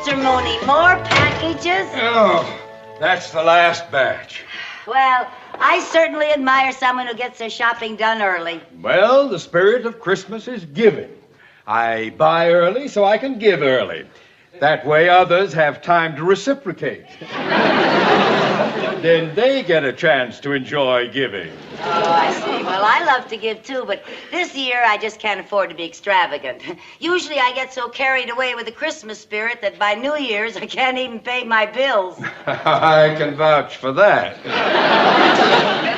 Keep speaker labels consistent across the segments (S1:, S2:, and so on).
S1: Mr. Mooney, more packages?
S2: Oh, that's the last batch.
S1: Well, I certainly admire someone who gets their shopping done early.
S2: Well, the spirit of Christmas is giving. I buy early so I can give early. That way others have time to reciprocate. Then they get a chance to enjoy giving.
S1: Oh, I see. Well, I love to give, too, but this year I just can't afford to be extravagant. Usually I get so carried away with the Christmas spirit that by New Year's I can't even pay my bills.
S2: I can vouch for that.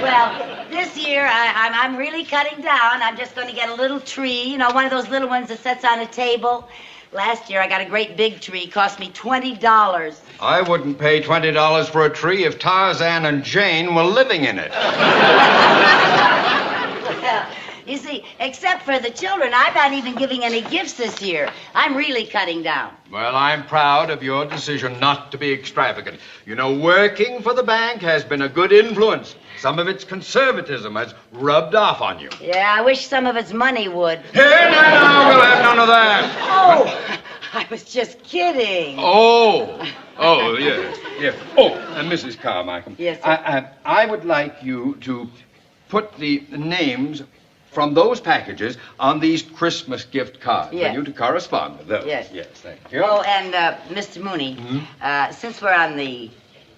S1: Well, this year I'm really cutting down. I'm just going to get a little tree, you know, one of those little ones that sits on a table. Last year I got a great big tree. Cost me $20.
S2: I wouldn't pay $20 for a tree if Tarzan and Jane were living in it.
S1: Well, you see, except for the children, I'm not even giving any gifts this year. I'm really cutting down.
S2: Well, I'm proud of your decision not to be extravagant. You know, working for the bank has been a good influence. Some of its conservatism has rubbed off on you.
S1: Yeah, I wish some of its money would.
S2: Here, now, we'll have none of that.
S1: Oh, I was just kidding.
S2: Oh, yes. Oh, and Mrs. Carmichael.
S1: Yes, sir.
S2: I would like you to put the names from those packages on these Christmas gift cards.
S1: Yes.
S2: For you to correspond with those.
S1: Yes.
S2: Yes, thank you.
S1: Oh, and Mr. Mooney, since we're on the,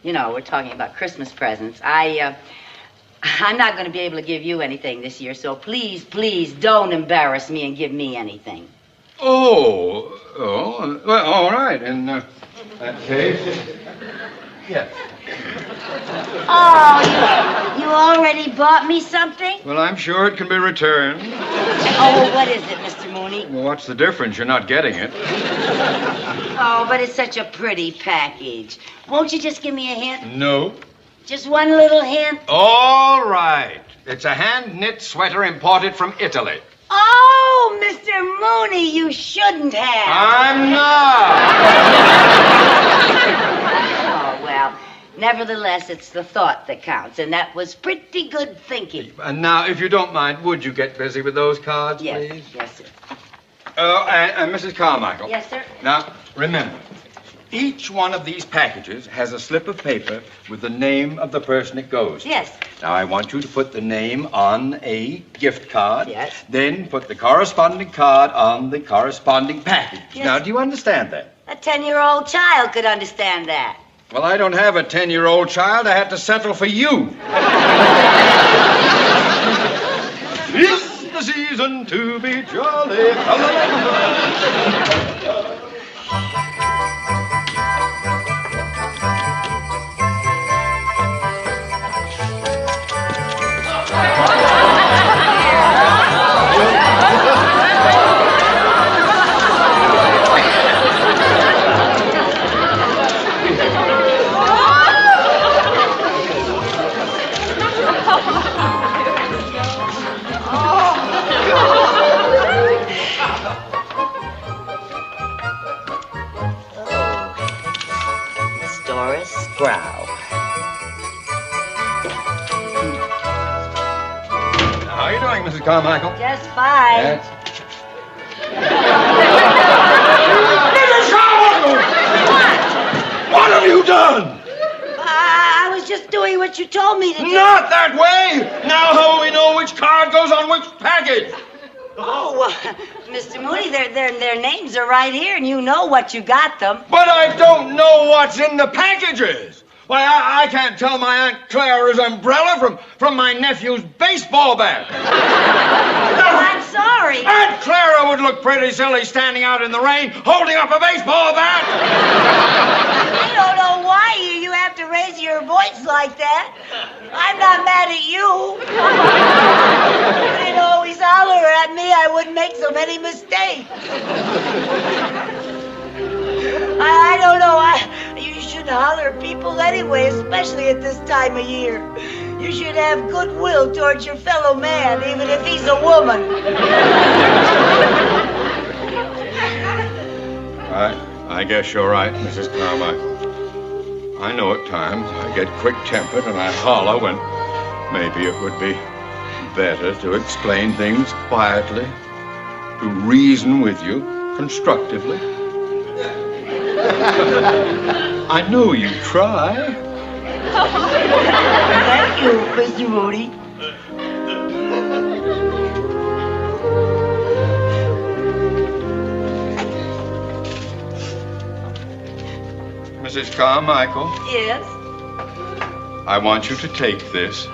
S1: we're talking about Christmas presents, I'm not going to be able to give you anything this year, so please, please don't embarrass me and give me anything.
S2: Well, all right. In that case, yes.
S1: Oh, you already bought me something?
S2: Well, I'm sure it can be returned.
S1: Oh, what is it, Mr. Mooney?
S2: Well, what's the difference? You're not getting it.
S1: Oh, but it's such a pretty package. Won't you just give me a hint?
S2: No.
S1: Just one little hint?
S2: All right. It's a hand-knit sweater imported from Italy.
S1: Oh, Mr. Mooney, you shouldn't have.
S2: I'm not.
S1: Oh, well, nevertheless, it's the thought that counts, and that was pretty good thinking.
S2: And now, if you don't mind, would you get busy with those cards, please?
S1: Yes, sir.
S2: Oh, and Mrs. Carmichael.
S1: Yes, sir.
S2: Now, remember, each one of these packages has a slip of paper with the name of the person it goes to.
S1: Yes.
S2: Now, I want you to put the name on a gift card.
S1: Yes.
S2: Then put the corresponding card on the corresponding package.
S1: Yes.
S2: Now, do you understand that?
S1: A 10-year-old child could understand that.
S2: Well, I don't have a 10-year-old child. I had to settle for you. It's the season to be jolly. How are you doing, Mrs. Carmichael?
S1: Just fine.
S2: Mrs. Carmichael! What have you done?
S1: I was just doing what you told me to do.
S2: Not that way! Now how will we know which card goes on which package?
S1: Oh, Mr. Mooney, their names are right here, and you know what you got them.
S2: But I don't know what's in the packages. Why, I can't tell my Aunt Clara's umbrella from my nephew's baseball bat.
S1: Oh, I'm sorry.
S2: Aunt Clara would look pretty silly standing out in the rain holding up a baseball bat.
S1: I don't know why you have to raise your voice like that. I'm not mad at you. If you'd always holler at me, I wouldn't make so many mistakes. I don't know. You should holler at people anyway, especially at this time of year. You should have goodwill towards your fellow man, even if he's a woman.
S2: I guess you're right, Mrs. Carmichael. I know at times I get quick-tempered and I holler when maybe it would be better to explain things quietly, to reason with you constructively. I know you try.
S1: Thank you, Mr. Mooney.
S2: Mrs. Carmichael,
S1: Yes?
S2: I want you to take this.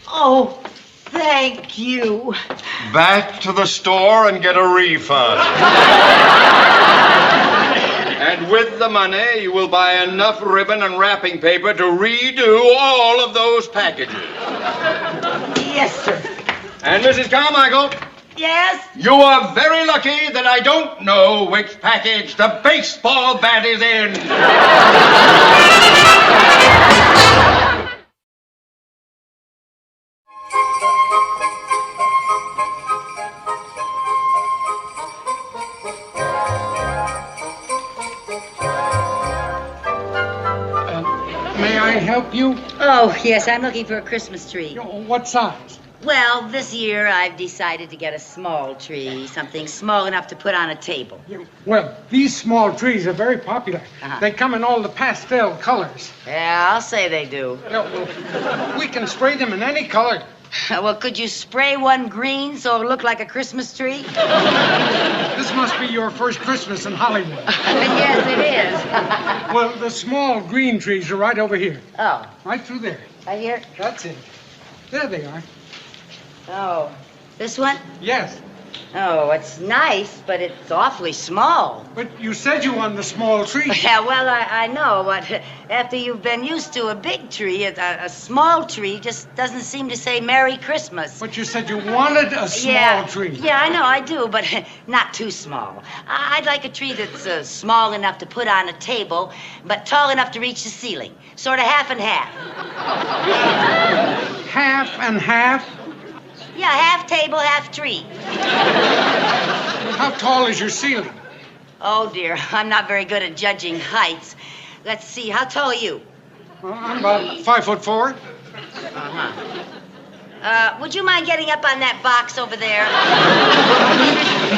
S1: Oh, thank you.
S2: Back to the store and get a refund. And with the money, you will buy enough ribbon and wrapping paper to redo all of those packages.
S1: Yes, sir.
S2: And Mrs. Carmichael,
S1: Yes?
S2: you are very lucky that I don't know which package the baseball bat is in.
S3: May I help you?
S1: Oh, yes, I'm looking for a Christmas tree.
S3: What size?
S1: Well, this year I've decided to get a small tree, something small enough to put on a table.
S3: Well, these small trees are very popular.
S1: Uh-huh.
S3: They come in all the pastel colors.
S1: Yeah, I'll say they do.
S3: We can spray them in any color.
S1: Well, could you spray one green so it'll look like a Christmas tree?
S3: This must be your first Christmas in Hollywood.
S1: Yes, it is.
S3: Well, the small green trees are right over here.
S1: Oh,
S3: Right through there.
S1: right here?
S3: That's it. There they are.
S1: Oh, this one?
S3: Yes.
S1: Oh, it's nice, but it's awfully small.
S3: But you said you wanted the small tree.
S1: Yeah, well, I know, but after you've been used to a big tree, a small tree just doesn't seem to say Merry Christmas.
S3: But you said you wanted a small tree.
S1: Yeah, I know, I do, but not too small. I'd like a tree that's small enough to put on a table, but tall enough to reach the ceiling. Sort of half and half.
S3: Half and half?
S1: Yeah, half table, half tree.
S3: How tall is your ceiling?
S1: Oh, dear, I'm not very good at judging heights. Let's see, how tall are you?
S3: Well, I'm about 5'4".
S1: Would you mind getting up on that box over there?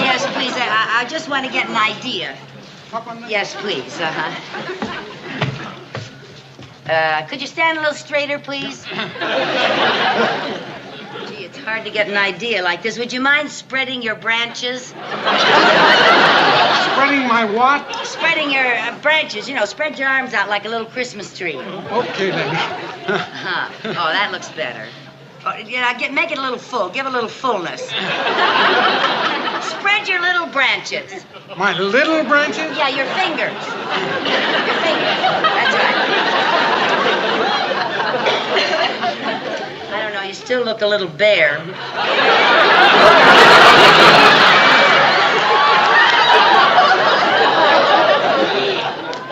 S1: Yes, please. I just want to get an idea.
S3: Up on that?
S1: Yes, please. Could you stand a little straighter, please? Gee, it's hard to get an idea like this. Would you mind spreading your branches?
S3: Spreading my what?
S1: Spreading your branches. You know, spread your arms out like a little Christmas tree.
S3: Okay, then.
S1: Oh, that looks better. Oh, yeah, make it a little full. Give a little fullness. Spread your little branches.
S3: My little branches?
S1: Yeah, your fingers. Your fingers. That's right. I don't know, you still look a little bare.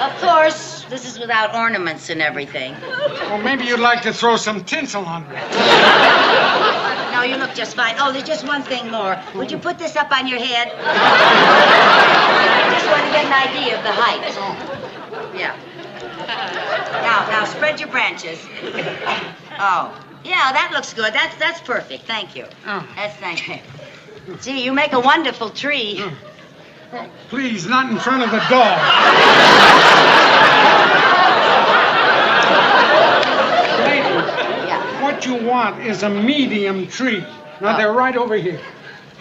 S1: Of course, this is without ornaments and everything.
S3: Well, maybe you'd like to throw some tinsel on it.
S1: No, you look just fine. Oh, there's just one thing more. Would you put this up on your head? Just want to get an idea of the height. Yeah. Now spread your branches. Oh, yeah, that looks good. That's perfect. Thank you.
S3: Oh.
S1: Thank you. Gee, you make a wonderful tree.
S3: Oh, please, not in front of the dog. Lady,
S1: Yeah.
S3: what you want is a medium tree. Now, they're right over here.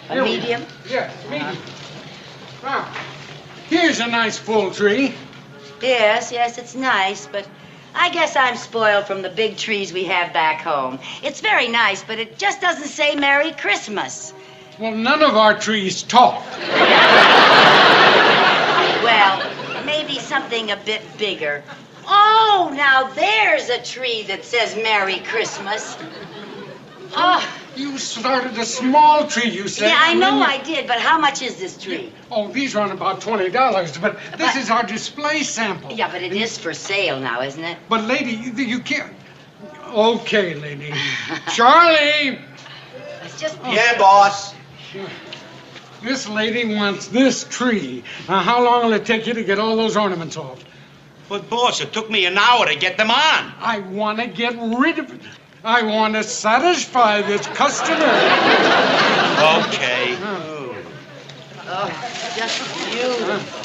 S1: A
S3: Here we-
S1: medium?
S3: Yes, medium. Now, here's a nice full tree.
S1: Yes, it's nice, but I guess I'm spoiled from the big trees we have back home. It's very nice, but it just doesn't say Merry Christmas.
S3: Well, none of our trees talk.
S1: Well, maybe something a bit bigger. Oh, now there's a tree that says Merry Christmas. Oh,
S3: You started a small tree, you said.
S1: yeah, I
S3: and then
S1: know
S3: you-
S1: I did, but how much is this tree?
S3: Oh, these run about $20, but this is our display sample.
S1: Yeah, but it is for sale now, isn't it?
S3: But, lady, you can't... Okay, lady. Charlie!
S1: It's just...
S4: Yeah, boss.
S3: This lady wants this tree. How long will it take you to get all those ornaments off?
S4: But, boss, it took me an hour to get them on.
S3: I want to get rid of it. I want to satisfy this customer.
S4: Okay.
S1: Oh, just beautiful.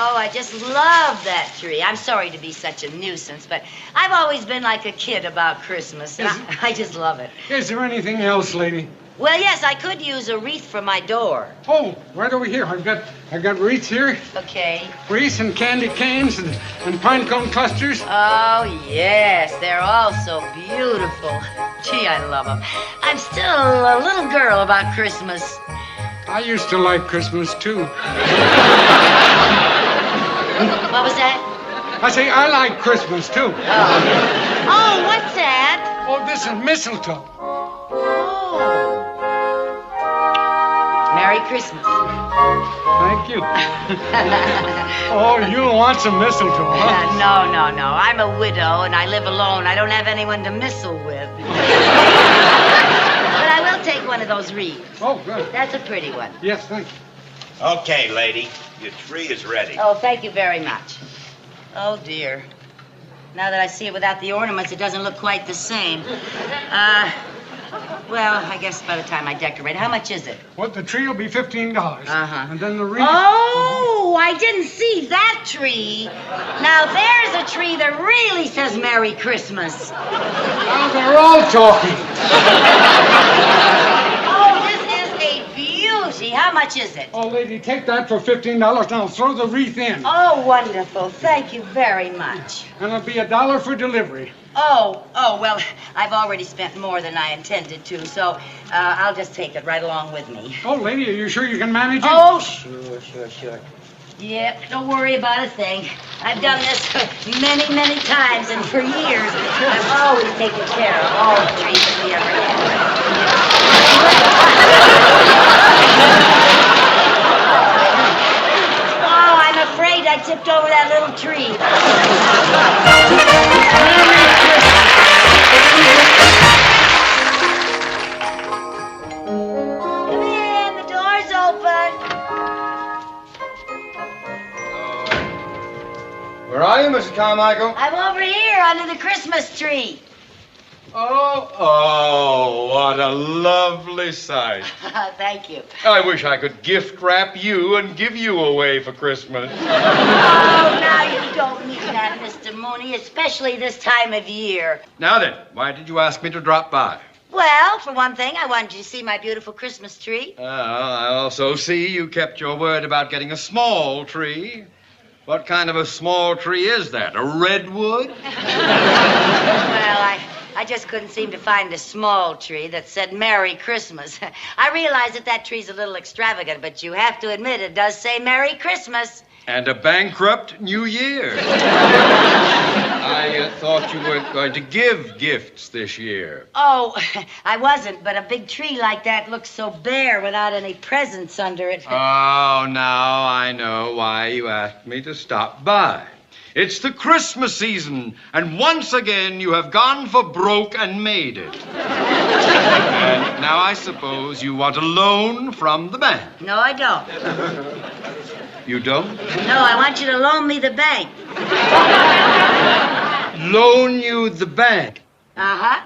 S1: Oh, I just love that tree. I'm sorry to be such a nuisance, but I've always been like a kid about Christmas. And I just love it.
S3: Is there anything else, lady?
S1: Well, yes, I could use a wreath for my door.
S3: Oh, right over here. I've got wreaths here.
S1: Okay.
S3: Wreaths and candy canes and pine cone clusters.
S1: Oh, yes, they're all so beautiful. Gee, I love them. I'm still a little girl about Christmas.
S3: I used to like Christmas, too.
S1: What was that?
S3: I say I like Christmas, too.
S1: Oh, what's that?
S3: Oh, this is mistletoe.
S1: Oh. Merry Christmas.
S3: Thank you. Oh, you want some mistletoe, huh?
S1: No. I'm a widow and I live alone. I don't have anyone to mistle with. But I will take one of those wreaths.
S3: Oh, good.
S1: That's a pretty one.
S3: Yes, thank you.
S4: Okay, lady. Your tree is ready.
S1: Oh, thank you very much. Oh, dear. Now that I see it without the ornaments, it doesn't look quite the same. Well, I guess by the time I decorate, how much is it?
S3: What, the tree will be $15.
S1: Uh-huh.
S3: And then the wreath...
S1: Oh, I didn't see that tree. Now, there's a tree that really says Merry Christmas.
S3: Now they're all talking.
S1: Oh, this is a beauty. How much is it?
S3: Oh, lady, take that for $15. Now throw the wreath in.
S1: Oh, wonderful. Thank you very much.
S3: And it'll be $1 for delivery.
S1: Oh, well, I've already spent more than I intended to, so I'll just take it right along with me.
S3: Oh, lady, are you sure you can manage it?
S1: Oh, sure. Yep, don't worry about a thing. I've done this many, many times, and for years, I've always taken care of all the trees that we ever had. Oh, I'm afraid I tipped over that little tree. Come in, the door's open.
S2: Where are you, Mrs. Carmichael?
S1: I'm over here under the Christmas tree.
S2: Oh, what a lovely sight.
S1: Thank you.
S2: I wish I could gift wrap you and give you away for Christmas.
S1: Oh, now you don't mean that, Mr. Mooney, especially this time of year.
S2: Now then, why did you ask me to drop by?
S1: Well, for one thing, I wanted you to see my beautiful Christmas tree.
S2: I also see you kept your word about getting a small tree. What kind of a small tree is that? A redwood?
S1: Well, I just couldn't seem to find a small tree that said Merry Christmas. I realize that tree's a little extravagant, but you have to admit it does say Merry Christmas.
S2: And a bankrupt New Year. I thought you weren't going to give gifts this year.
S1: Oh, I wasn't, but a big tree like that looks so bare without any presents under it.
S2: Oh, now I know why you asked me to stop by. It's the Christmas season, and once again you have gone for broke and made it. And now I suppose you want a loan from the bank.
S1: No, I don't.
S2: You don't?
S1: No, I want you to loan me the bank.
S2: Loan you the bank?
S1: Uh-huh.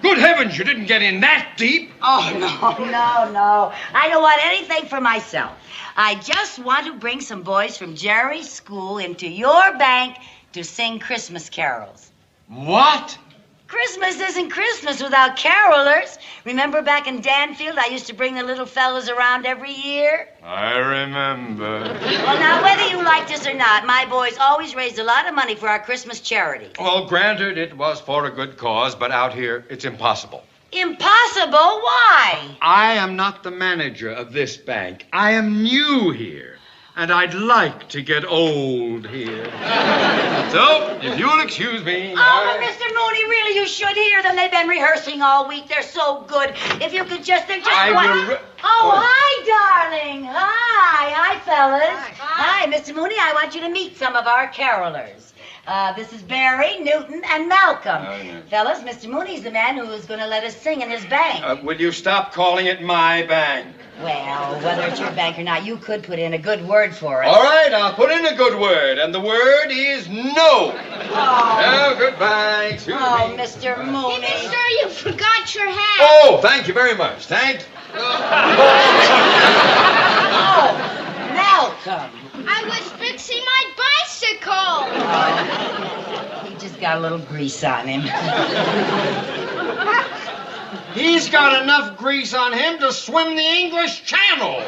S2: Good heavens, you didn't get in that deep.
S1: Oh, no. I don't want anything for myself. I just want to bring some boys from Jerry's school into your bank to sing Christmas carols.
S2: What?
S1: Christmas isn't Christmas without carolers. Remember back in Danfield, I used to bring the little fellows around every year?
S2: I remember.
S1: Well, now, whether you like this or not, my boys always raised a lot of money for our Christmas charities.
S2: Well, granted, it was for a good cause, but out here, it's impossible.
S1: Impossible? Why?
S2: I am not the manager of this bank. I am new here, and I'd like to get old here. So, if you'll excuse me...
S1: Oh, but Mr. Mooney, really, you should hear them. They've been rehearsing all week. They're so good. If you could just... They're just... hi, darling. Hi, fellas. Hi, Mr. Mooney. I want you to meet some of our carolers. This is Barry, Newton, and Malcolm. Fellas, Mr. Mooney's the man who is going to let us sing in his bank.
S2: Will you stop calling it my bank?
S1: Well, whether it's your bank or not, you could put in a good word for us.
S2: All right, I'll put in a good word, and the word is no.
S1: Oh,
S2: goodbye. Excuse me.
S1: Mr. Mooney.
S5: Hey, mister, you forgot your hat.
S2: Oh, thank you very much. Thank you.
S1: Oh, Malcolm.
S5: I was fixing
S1: He just got a little grease on him.
S2: He's got enough grease on him to swim the English Channel.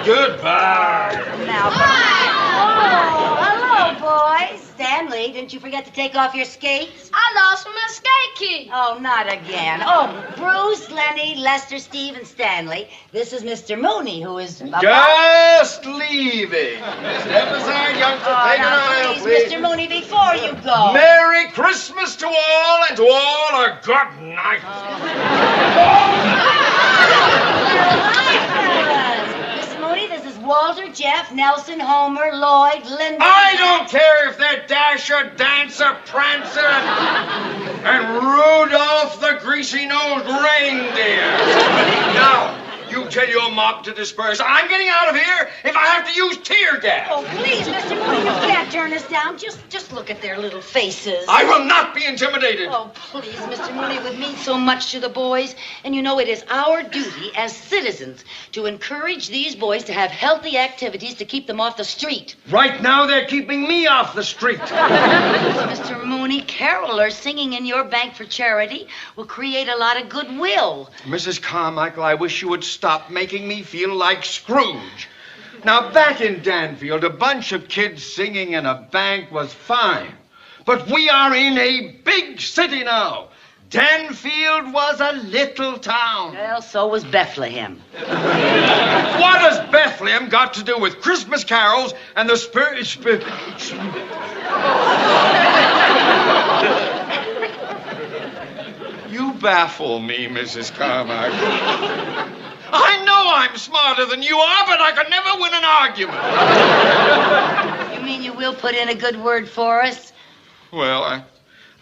S2: Goodbye.
S1: Now, oh, hello, boys. Stanley, didn't you forget to take off your skates?
S5: I lost my skate key.
S1: Oh, not again. Oh, Bruce, Lenny, Lester, Steve, and Stanley. This is Mr. Mooney, who is...
S2: Just leaving. Step aside, youngster.
S1: Oh,
S2: Take an
S1: now,
S2: aisle,
S1: please,
S2: please.
S1: Mr. Mooney, before you go.
S2: Merry Christmas to all, and to all a good night.
S1: Mr. Mooney, this is Walter, Jeff, Nelson, Homer, Lloyd, Linda...
S2: I don't care if they're Dasher, Dancer, Prancer, and Rudolph the greasy-nosed reindeer. Now, you tell your mob to disperse. I'm getting out of here if I have to use tear gas.
S1: Oh, please, Mr. Mooney, you can't turn us down. Just look at their little faces.
S2: I will not be intimidated.
S1: Oh, please, Mr. Mooney, it would mean so much to the boys. And you know, it is our duty as citizens to encourage these boys to have healthy activities to keep them off the street.
S2: Right now, they're keeping me off the street.
S1: Mr. Mooney, carolers singing in your bank for charity will create a lot of goodwill.
S2: Mrs. Carmichael, I wish you would stop making me feel like Scrooge. Now, back in Danfield, a bunch of kids singing in a bank was fine. But we are in a big city now. Danfield was a little town.
S1: Well, so was Bethlehem.
S2: What has Bethlehem got to do with Christmas carols and the spirit... You baffle me, Mrs. Carmichael. I know I'm smarter than you are, but I could never win an argument.
S1: You mean you will put in a good word for us?
S2: Well,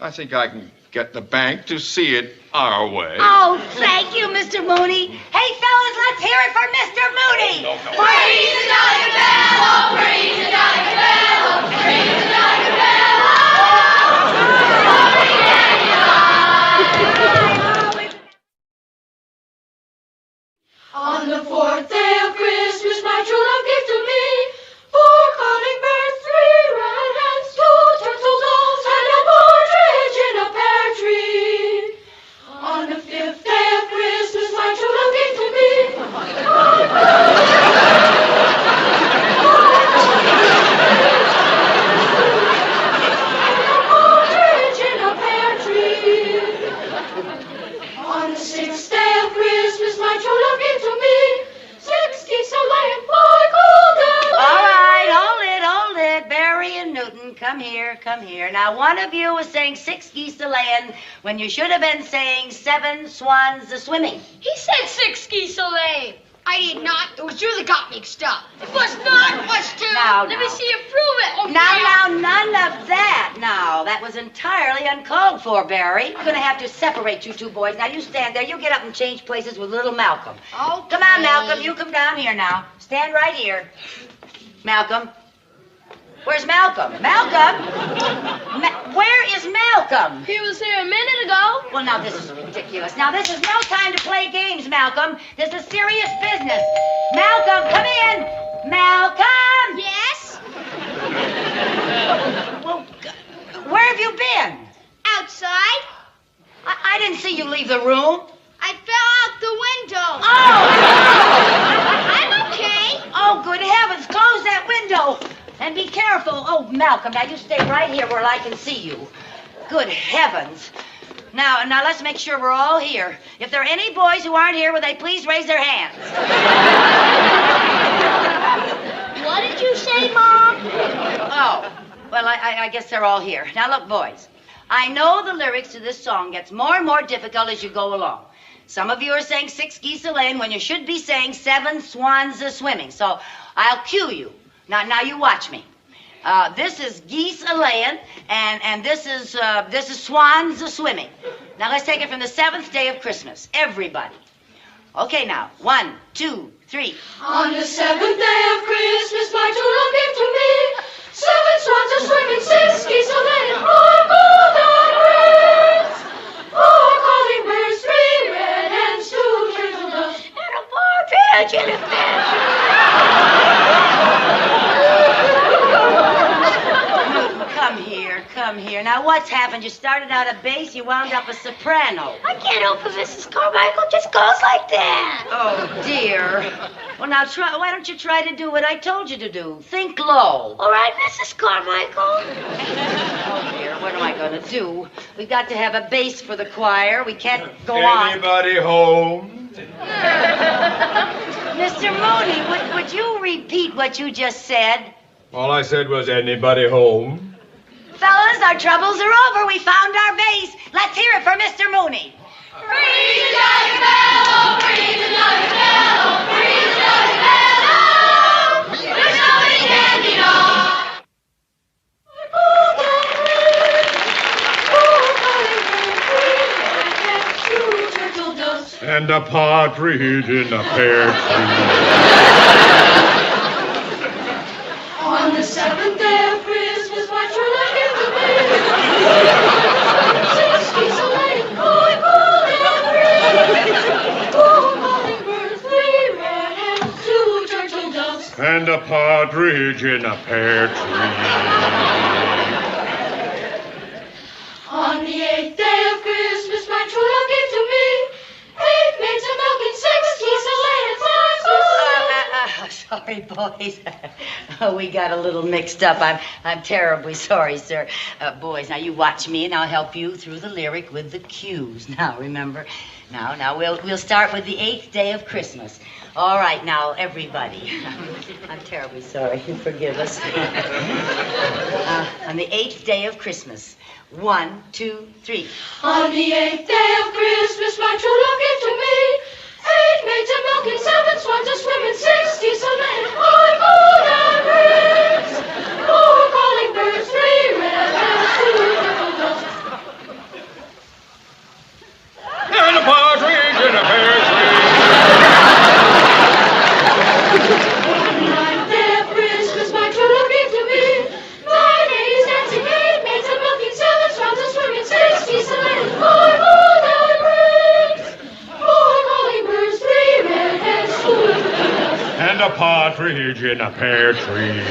S2: I think I can get the bank to see it our way.
S1: Oh, thank you, Mr. Mooney. Hey, fellas, let's hear it for Mr. Mooney.
S5: Praise the Dollar Bell, oh, praise the Dollar Bell, oh, praise the Dollar Bell, oh, on the fourth day of Christmas, my true love gave to me 4 calling birds, 3 red hens, 2 turtle doves, and a partridge in a pear tree. On the 5th day of Christmas, my true love gave to me a partridge in a pear tree. On the 6th day of Christmas, my true love gave to me 6 geese a-laying, 5 golden.
S1: All right, hold it. Barry and Newton, come here. Now, one of you was saying 6 geese a-laying when you should have been saying 7 swans a-swimming.
S5: He said 6 geese a-laying. I did not. It was you that got mixed up. It was not. It was 2.
S1: Now.
S5: Let me see you prove it. Oh,
S1: Now, none of that. Now, that was entirely uncalled for, Barry. We're going to have to separate you 2 boys. Now, you stand there. You get up and change places with little Malcolm.
S5: Okay.
S1: Come on, Malcolm. You come down here now. Stand right here. Malcolm. Where's Malcolm? Malcolm? Where is Malcolm?
S5: He was here a minute ago.
S1: Well, now, this is ridiculous. Now, this is no time to play games, Malcolm. This is serious business. Malcolm, come in. Malcolm!
S5: Yes?
S1: Well, where have you been?
S5: Outside.
S1: I didn't see you leave the room.
S5: I fell out the window.
S1: Oh!
S5: I'm okay.
S1: Oh, good heavens. Close that window. And be careful. Oh, Malcolm, now you stay right here where I can see you. Good heavens. Now, let's make sure we're all here. If there are any boys who aren't here, will they please raise their hands?
S5: What did you say, Mom?
S1: Oh, well, I guess they're all here. Now, look, boys. I know the lyrics to this song gets more and more difficult as you go along. Some of you are saying 6 geese a-laying when you should be saying 7 swans a-swimming. So I'll cue you. Now you watch me. This is geese a-laying, and this is swans a-swimming. Now let's take it from the 7th day of Christmas. Everybody. Okay, now 1, 2, 3.
S5: On the 7th day of Christmas, my true love gave to me 7 swans a-swimming, 6 geese a-laying, 4 golden rings, 4 calling birds, 3 red hens, 2 turtle doves, and a partridge in a pear tree.
S1: come here. Now, what's happened? You started out a bass, you wound up a soprano.
S5: I can't help it, Mrs. Carmichael. It just goes like that.
S1: Oh, dear. Well, now, why don't you try to do what I told you to do? Think low.
S5: All right, Mrs. Carmichael.
S1: Oh, dear, what am I going to do? We've got to have a bass for the choir. We can't go on.
S2: Anybody home?
S1: Mr. Mooney, would you repeat what you just said?
S2: All I said was, anybody home?
S1: Fellas, our troubles are over. We found our bass. Let's hear it for Mr. Mooney.
S5: Freeze another bellow, freeze another bellow, freeze another bellow. There's nobody standing on.
S2: And a partridge in a pear tree.
S5: On the seventh day of Christmas, my true love gave to me 6 geese, a lane, boy, cool and free. 4 calling birds, 3 red hens, 2 turtle doves.
S2: And a partridge in a pear tree.
S5: On the 8th day of Christmas, my true love gave to me 8 maids of milk and 6 geese, a lane, and 5
S1: Sorry, boys. We got a little mixed up. I'm terribly sorry, sir. Boys, now you watch me, and I'll help you through the lyric with the cues. Now, remember. Now we'll start with the 8th day of Christmas. All right, now everybody. I'm terribly sorry. Forgive us. On the 8th day of Christmas. 1, 2, 3.
S5: On the 8th day of Christmas, my true love gave to me 8 maids of milk and 7 swans a swimming, 6 geese a laying, 5 golden rings, 4 calling birds, 3 red hens, 2 turtle doves.
S2: And a partridge in a pear tree.
S5: On the 9th day of Christmas, my true love gave to me 9 ladies dancing, 8 maids of milk and 7 swans a swimming, 6 geese a laying, 5 golden rings, 4 calling birds, 3 red hens, 2 turtle doves.
S2: And a partridge in a pear tree.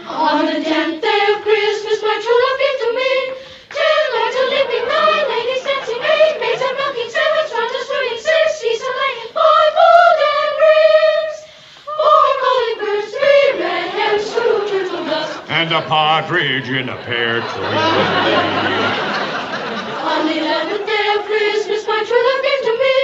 S5: On the 10th day of Christmas, my true love gave to me 10 lords a leaping, 9 ladies dancing, 8 maids a milking, 7 swans a swimming, 6 geese a laying, 5 golden rings, 4 calling birds, 3 red hens, 2 turtle doves.
S2: And a partridge in a pear tree.
S5: On the 11th day of Christmas, my true love gave to me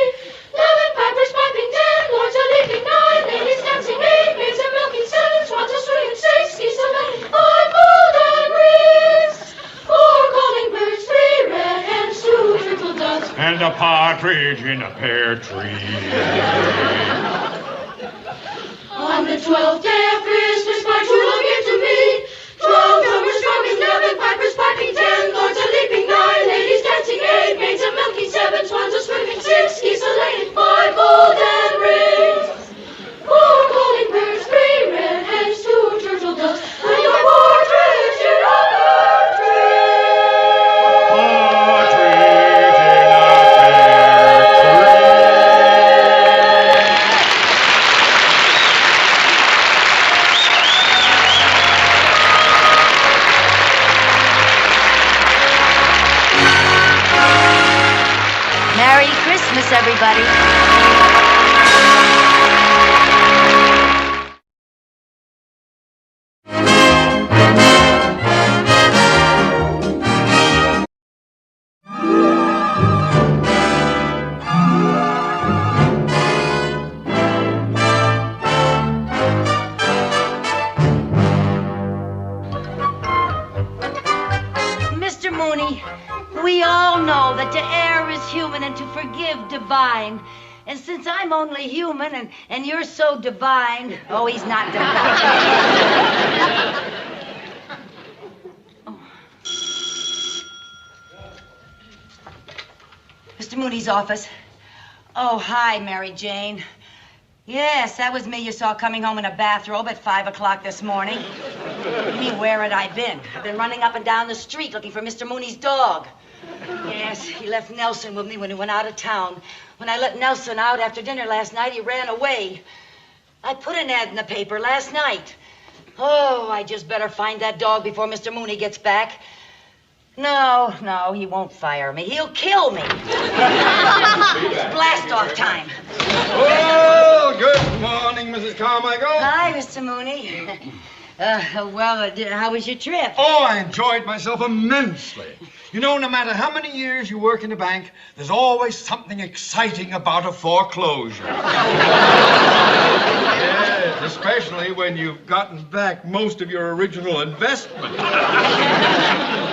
S5: 11 pipers piping, 10 lords a leaping, 9 ladies dancing, 8 maids a milking, 7 swans a swimming, 6 geese a laying, 5 golden rings, 4 calling birds, 3 red hens, 2 turtle doves.
S2: And a partridge in a pear tree.
S5: On the 12th day of Christmas, my true love gave to me 12 drummers drumming, 11 pipers piping, 10 lords a leaping, 9 ladies dancing, 8 maids a milking, 7 swans a swimming, 6 geese a laying, 5 golden rings, 4 calling birds, 3 red hens, 2 turtle doves, and a partridge in a pear tree.
S2: Partridge in a pear tree.
S1: Merry Christmas, everybody. Mr. Mooney, we all know that to err is human and to forgive divine. And since I'm only human and you're so divine... Oh, he's not divine. Oh. Mr. Mooney's office. Oh, hi, Mary Jane. Yes, that was me you saw coming home in a bathrobe at 5 o'clock this morning. You mean, where had I been? I've been running up and down the street looking for Mr. Mooney's dog. Yes, he left Nelson with me when he went out of town. When I let Nelson out after dinner last night, he ran away. I put an ad in the paper last night. Oh, I just better find that dog before Mr. Mooney gets back. No, he won't fire me. He'll kill me. It's blast-off time.
S2: Oh, good morning, Mrs. Carmichael.
S1: Hi, Mr. Mooney. How was your trip?
S2: Oh, I enjoyed myself immensely. You know, no matter how many years you work in a bank, there's always something exciting about a foreclosure. Yes, especially when you've gotten back most of your original investment.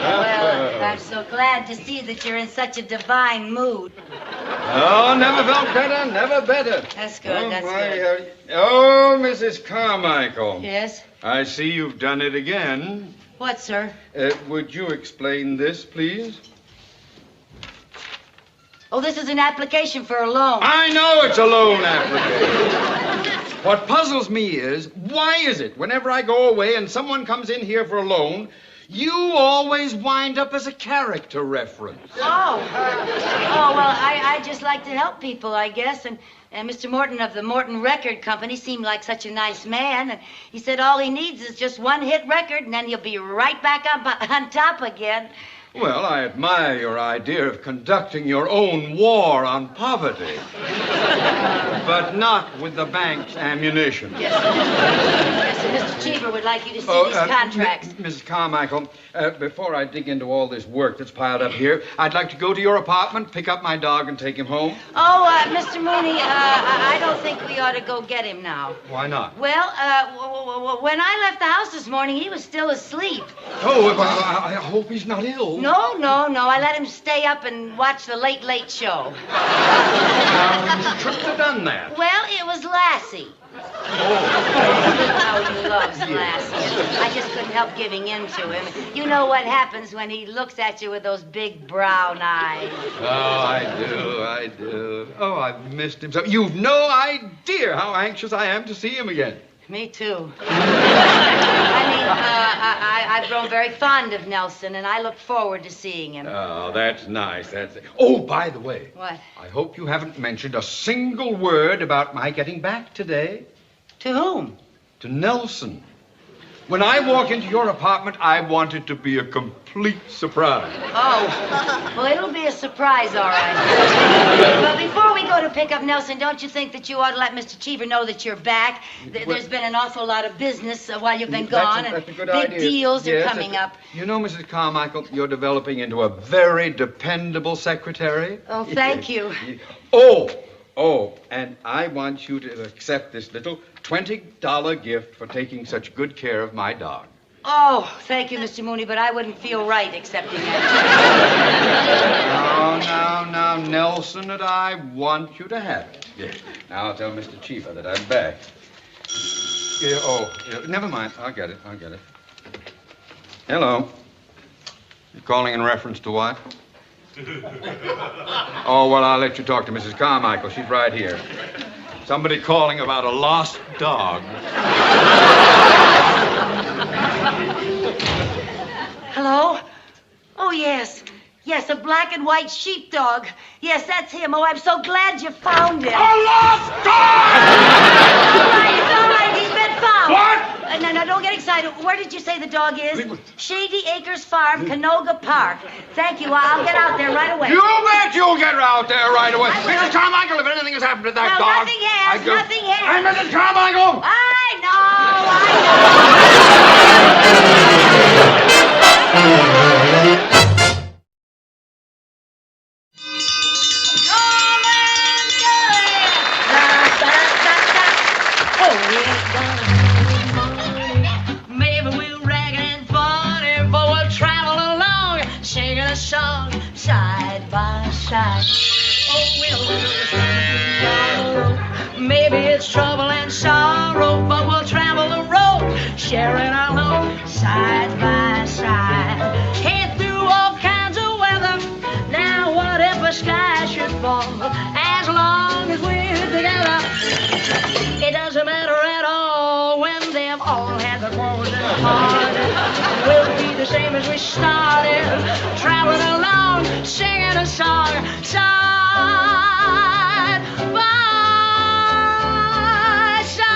S1: Well, I'm so glad to see that you're in such a divine mood.
S2: Oh, never felt better, never better.
S1: That's good, good.
S2: Oh, Mrs. Carmichael.
S1: Yes?
S2: I see you've done it again.
S1: What, sir?
S2: Would you explain this, please?
S1: Oh, this is an application for a loan.
S2: I know it's a loan application. What puzzles me is, why is it whenever I go away and someone comes in here for a loan, you always wind up as a character reference?
S1: Well, I just like to help people, I guess, and Mr. Morton of the Morton Record Company seemed like such a nice man, and he said all he needs is just one hit record, and then he'll be right back on top again.
S2: Well, I admire your idea of conducting your own war on poverty. But not with the bank's ammunition.
S1: Yes, Mr. Cheever would like you to see these contracts.
S2: Mrs. Carmichael, before I dig into all this work that's piled up here, I'd like to go to your apartment, pick up my dog, and take him home.
S1: Oh, Mr. Mooney, I don't think we ought to go get him now.
S2: Why not?
S1: Well, when I left the house this morning, he was still asleep.
S2: Oh, I hope he's not ill.
S1: No. I let him stay up and watch the Late Late Show.
S2: How shouldn't have done that.
S1: Well, it was Lassie. Oh, he loves Lassie. I just couldn't help giving in to him. You know what happens when he looks at you with those big brown eyes.
S2: Oh, I do. Oh, I've missed him so. You've no idea how anxious I am to see him again.
S1: Me too. I've grown very fond of Nelson, and I look forward to seeing him.
S2: Oh, that's nice. Oh, by the way.
S1: What?
S2: I hope you haven't mentioned a single word about my getting back today.
S1: To whom?
S2: To Nelson. When I walk into your apartment, I want it to be a complete surprise.
S1: Oh, well, it'll be a surprise, all right. But before we go to pick up Nelson, don't you think that you ought to let Mr. Cheever know that you're back? There's been an awful lot of business while you've been gone,
S2: that's a good
S1: big
S2: idea.
S1: deals are coming up.
S2: You know, Mrs. Carmichael, you're developing into a very dependable secretary.
S1: Oh, thank you.
S2: Oh, and I want you to accept this little $20 gift for taking such good care of my dog.
S1: Oh, thank you, Mr. Mooney, but I wouldn't feel right accepting that.
S2: Now, Nelson and I want you to have it. Yes. Now I'll tell Mr. Cheever that I'm back. Never mind. I'll get it. Hello. You're calling in reference to what? Oh, well, I'll let you talk to Mrs. Carmichael. She's right here. Somebody calling about a lost dog.
S1: Hello? Oh, yes. Yes, a black and white sheepdog. Yes, that's him. Oh, I'm so glad you found him.
S2: A lost dog!
S1: It's all right. He's been found.
S2: What?
S1: No, don't get excited. Where did you say the dog is? Shady Acres Farm, Canoga Park. Thank you. I'll get out there right away.
S2: You bet you'll get out there right away. Mrs. Carmichael, if anything has happened to that dog...
S1: Nothing has. Nothing has.
S2: Hey, Mrs. Carmichael!
S1: I know.
S5: Maybe we'll rag and funny, but we'll travel along, singing a song side by side. Oh, we'll maybe it's trouble and sorrow, but we'll travel the road, sharing our load side by side. Head through all kinds of weather. Now, what if the sky should fall? As long as we're together, it doesn't matter at all when they've all had their quarrels and parted. We'll be the same as we started, traveling along, singing a song, side by side.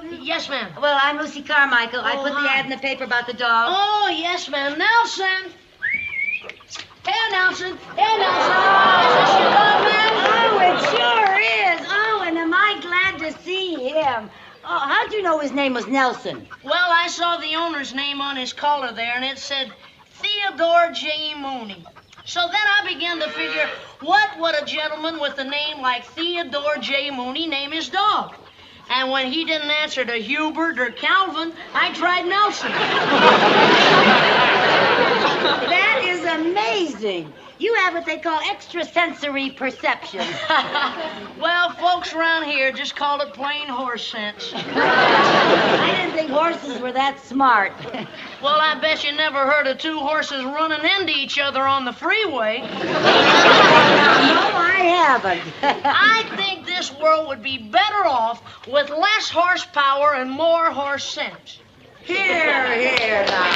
S6: Milton?
S7: Yes, ma'am.
S1: Well, I'm Lucy Carmichael. I
S7: Oh,
S1: put the
S7: hi.
S1: ad in the paper about the dog.
S7: Oh, yes, ma'am. Nelson! Hey, Nelson! Hey, Nelson! Is this your dog, ma'am?
S1: Oh, it sure is. Oh, and am I glad to see him. Oh, how'd you know his name was Nelson?
S7: Well, I saw the owner's name on his collar there, and it said Theodore J. Mooney. So then I began to figure, what would a gentleman with a name like Theodore J. Mooney name his dog? And when he didn't answer to Hubert or Calvin, I tried Nelson.
S1: That is amazing. You have what they call extrasensory perception.
S7: Well, folks around here just call it plain horse sense.
S1: I didn't think horses were that smart.
S7: Well, I bet you never heard of two horses running into each other on the freeway.
S1: No, I haven't.
S7: I think this world would be better off with less horsepower and more horse sense.
S1: Here now.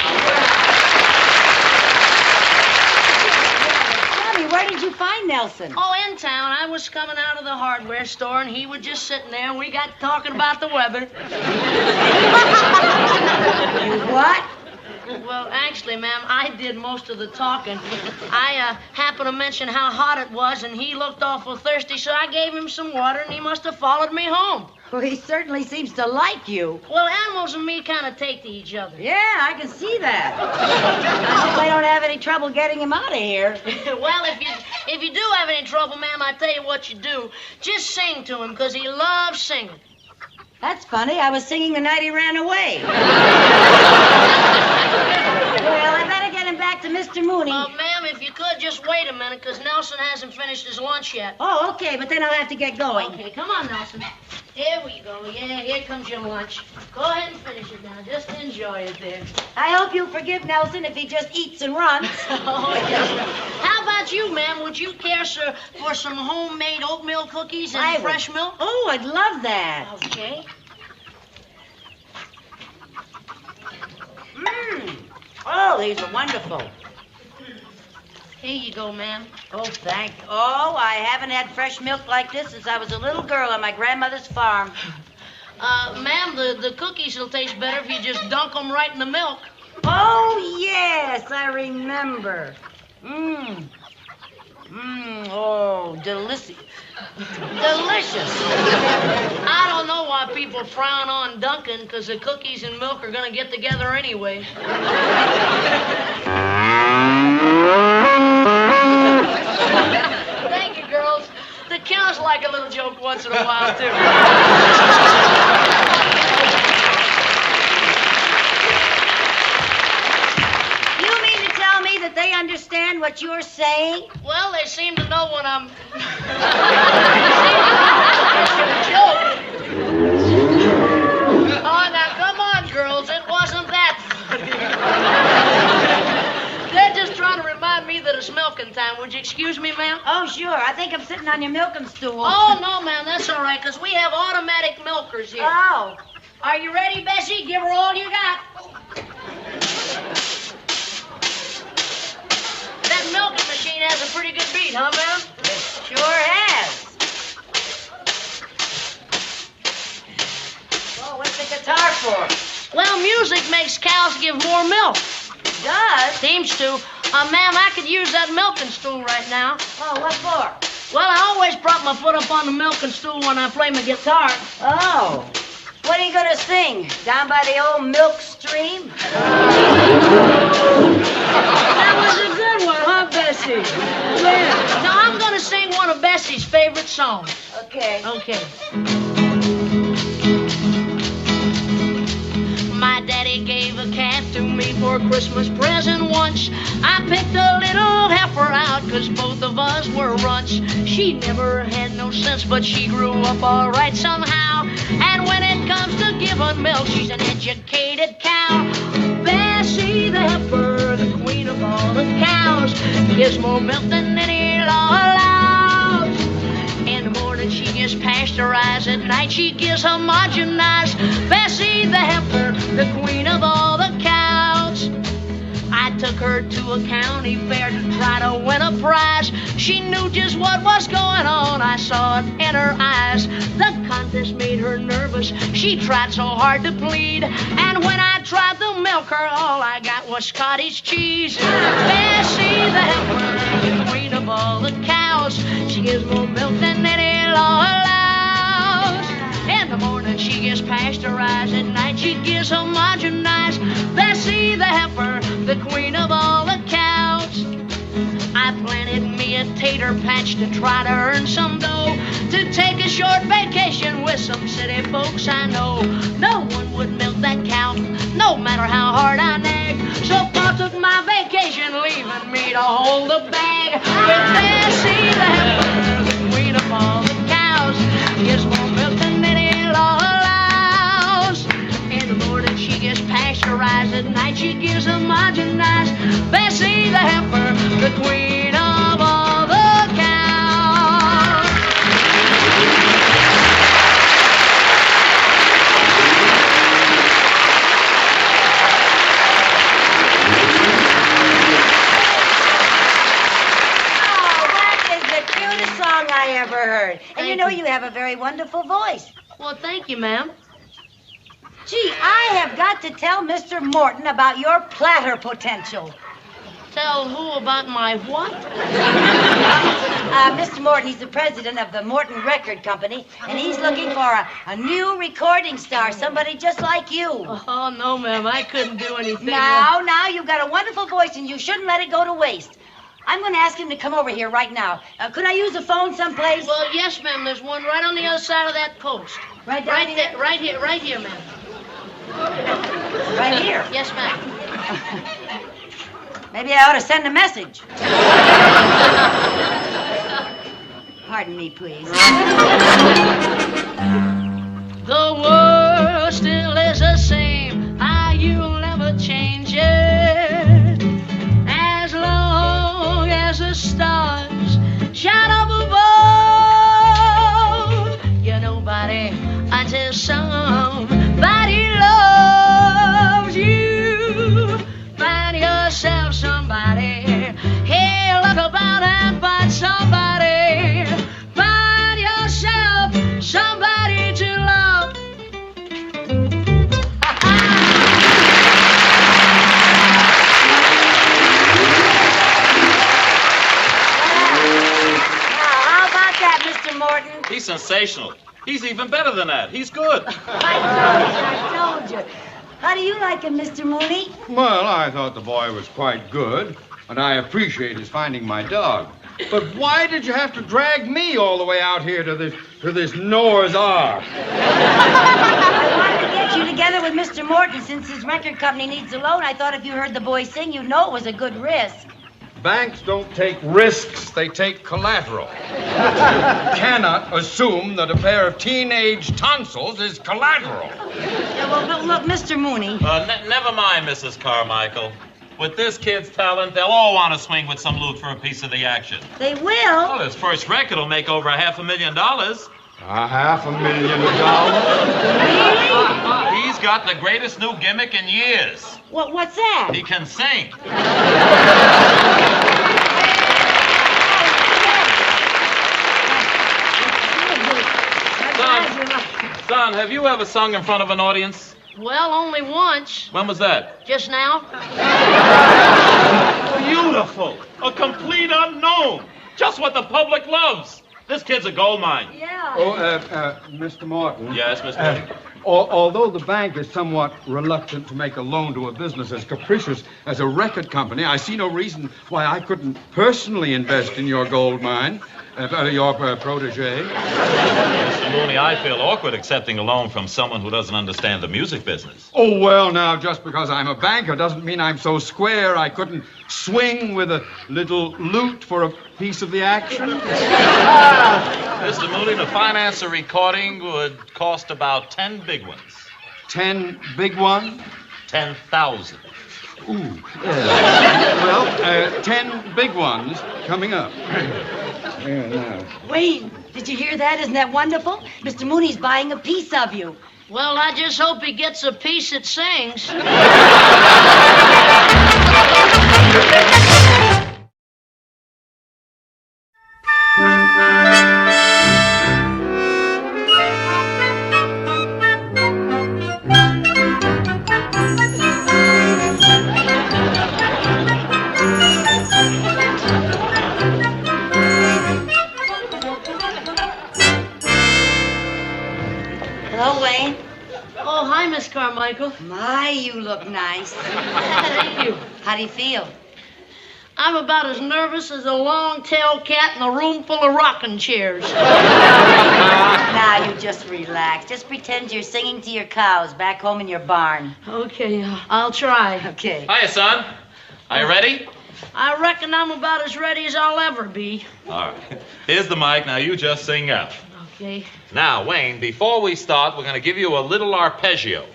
S1: Tell me, where did you find Nelson?
S7: Oh, in town. I was coming out of the hardware store, and he was just sitting there, and we got talking about the weather.
S1: You what?
S7: Well, actually, ma'am, I did most of the talking. I happened to mention how hot it was, and he looked awful thirsty, so I gave him some water, and he must have followed me home.
S1: Well, he certainly seems to like you.
S7: Well, animals and me kind of take to each other.
S1: Yeah, I can see that. I hope I don't have any trouble getting him out of here.
S7: Well, if you do have any trouble, ma'am, I tell you what you do. Just sing to him, because he loves singing.
S1: That's funny. I was singing the night he ran away. Well, I better get him back to Mr. Mooney.
S7: Ma'am, if you could, just wait a minute, because Nelson hasn't finished his lunch yet.
S1: Oh, okay, but then I'll have to get going.
S7: Okay, come on, Nelson. Here we go. Yeah, here comes your lunch. Go ahead and finish it now. Just enjoy it there.
S1: I hope you forgive Nelson if he just eats and runs.
S7: Oh, yes. How about you, ma'am? Would you care, sir, for some homemade oatmeal cookies and fresh milk?
S1: Oh, I'd love that.
S7: Okay.
S1: Oh, these are wonderful.
S7: Here you go, ma'am.
S1: Oh, thank you. Oh, I haven't had fresh milk like this since I was a little girl on my grandmother's farm.
S7: Ma'am, the cookies will taste better if you just dunk them right in the milk.
S1: Oh, yes, I remember. Oh, delicious. Delicious.
S7: I don't know why people frown on dunking, because the cookies and milk are going to get together anyway. Thank you, girls. The cows like a little joke once in a while, too.
S1: You mean to tell me that they understand what you're saying?
S7: Well, they seem to know when I'm... Oh, now, come on, girls. It wasn't that funny. They're just trying to remind me that it's milking time. Would you excuse me, ma'am?
S1: Oh, sure. I think I'm sitting on your milking stool.
S7: Oh, no, ma'am. That's all right, because we have automatic milkers here.
S1: Oh.
S7: Are you ready, Bessie? Give her all you got. That milking machine has a pretty good beat, huh, ma'am?
S1: Sure has. Oh, what's the guitar for?
S7: Well, music makes cows give more milk.
S1: It does?
S7: Seems to. Ma'am, I could use that milking stool right now.
S1: Oh, what for?
S7: Well, I always prop my foot up on the milking stool when I play my guitar.
S1: Oh. What are you going to sing? Down by the old milk stream?
S7: That was a good one, huh, Bessie? Yeah. Now, I'm going to sing one of Bessie's favorite songs.
S1: Okay.
S7: Okay. My daddy gave a calf to me for a Christmas present once. I picked a little heifer out, 'cause both of us were runts. She never had no sense, but she grew up all right somehow. And when it comes to giving milk, she's an educated cow. Bessie the heifer, the queen of all the cows, gives more milk than any law allows. In the morning she gets pasteurized, at night she gets homogenized. Bessie the heifer, the queen of all the cows. I took her to a county fair to try to win a prize. She knew just what was going on. I saw it in her eyes. The contest made her nervous. She tried so hard to plead. And when I tried to milk her, all I got was cottage cheese. Bessie the heifer, the queen of all the cows. She gives more milk than any law allows. In the morning she gets pasteurized. At night she gets homogenized. Bessie the heifer, the queen of all the cows. I planted me a tater patch to try to earn some dough, to take a short vacation with some city folks I know. No one would milk that cow, no matter how hard I nagged. So Pa took my vacation, leaving me to hold the bag. With Bessie the heifer, the queen of all the cows, gives more milk than any law allows. In the morning she gets pasteurized, at night she gives homogenized. Bessie the heifer, the queen of all the cows.
S1: Oh, that is the cutest song I ever heard. And you know you have a very wonderful voice.
S7: Well, thank you, ma'am.
S1: Gee, I have got to tell Mr. Morton about your platter potential.
S7: Tell who about my what?
S1: Mr. Morton, he's the president of the Morton Record Company, and he's looking for a new recording star, somebody just like you.
S7: Oh, no, ma'am, I couldn't do anything.
S1: Now, you've got a wonderful voice, and you shouldn't let it go to waste. I'm going to ask him to come over here right now. Could I use the phone someplace?
S7: Well, yes, ma'am, there's one right on the other side of that post.
S1: Right down here?
S7: There, right here, ma'am.
S1: Right here?
S7: Yes, ma'am.
S1: Maybe I ought to send a message. Pardon me, please.
S7: The world still is the same. You'll never change it. As long as the stars shine up above, you're nobody until somebody loves you. Find yourself somebody. Hey, look about and find somebody. Find yourself somebody to love.
S1: How about that, Mr. Morton?
S6: He's sensational. He's even better than that. He's good.
S1: I told you. How do you like him, Mr. Mooney?
S2: Well, I thought the boy was quite good, and I appreciate his finding my dog. But why did you have to drag me all the way out here to this Noah's Ark?
S1: I wanted to get you together with Mr. Morton. Since his record company needs a loan, I thought if you heard the boy sing, you'd know it was a good risk.
S2: Banks don't take risks, they take collateral. You cannot assume that a pair of teenage tonsils is collateral.
S1: Yeah, well, look, Mr. Mooney.
S6: Never mind, Mrs. Carmichael. With this kid's talent, they'll all want to swing with some loot for a piece of the action.
S1: They will.
S6: Well, his first record will make over $500,000.
S2: $500,000?
S1: Really?
S6: He's got the greatest new gimmick in years.
S1: What's that?
S6: He can sing. Son, have you ever sung in front of an audience?
S7: Well, only once.
S6: When was that?
S7: Just now.
S6: Beautiful. A complete unknown. Just what the public loves. This kid's a gold mine.
S1: Yeah.
S2: Oh, Mr. Morton.
S6: Yes, Mr. Morton.
S2: Although the bank is somewhat reluctant to make a loan to a business as capricious as a record company, I see no reason why I couldn't personally invest in your gold mine, your protege.
S6: Mr. Mooney, I feel awkward accepting a loan from someone who doesn't understand the music business.
S2: Oh, well, now, just because I'm a banker doesn't mean I'm so square I couldn't swing with a little loot for a piece of the action.
S6: Mr. Mooney, to finance a recording would cost about 10 big ones.
S2: 10 big ones?
S6: 10,000.
S2: Ooh. Well, 10 big ones coming up. There now.
S1: Wait, did you hear that? Isn't that wonderful? Mr. Mooney's buying a piece of you.
S7: Well, I just hope he gets a piece that sings.
S1: Hello, Wayne.
S7: Oh, hi, Miss Carmichael.
S1: My, you look nice.
S7: Thank you.
S1: How do you feel?
S7: I'm about as nervous as a long-tailed cat in a room full of rocking chairs.
S1: Now you just relax. Just pretend you're singing to your cows back home in your barn.
S7: Okay, I'll try.
S1: Okay.
S6: Hiya, son. Are you ready?
S7: I reckon I'm about as ready as I'll ever be.
S6: All right. Here's the mic. Now you just sing out.
S7: Okay.
S6: Now, Wayne, before we start, we're going to give you a little arpeggio.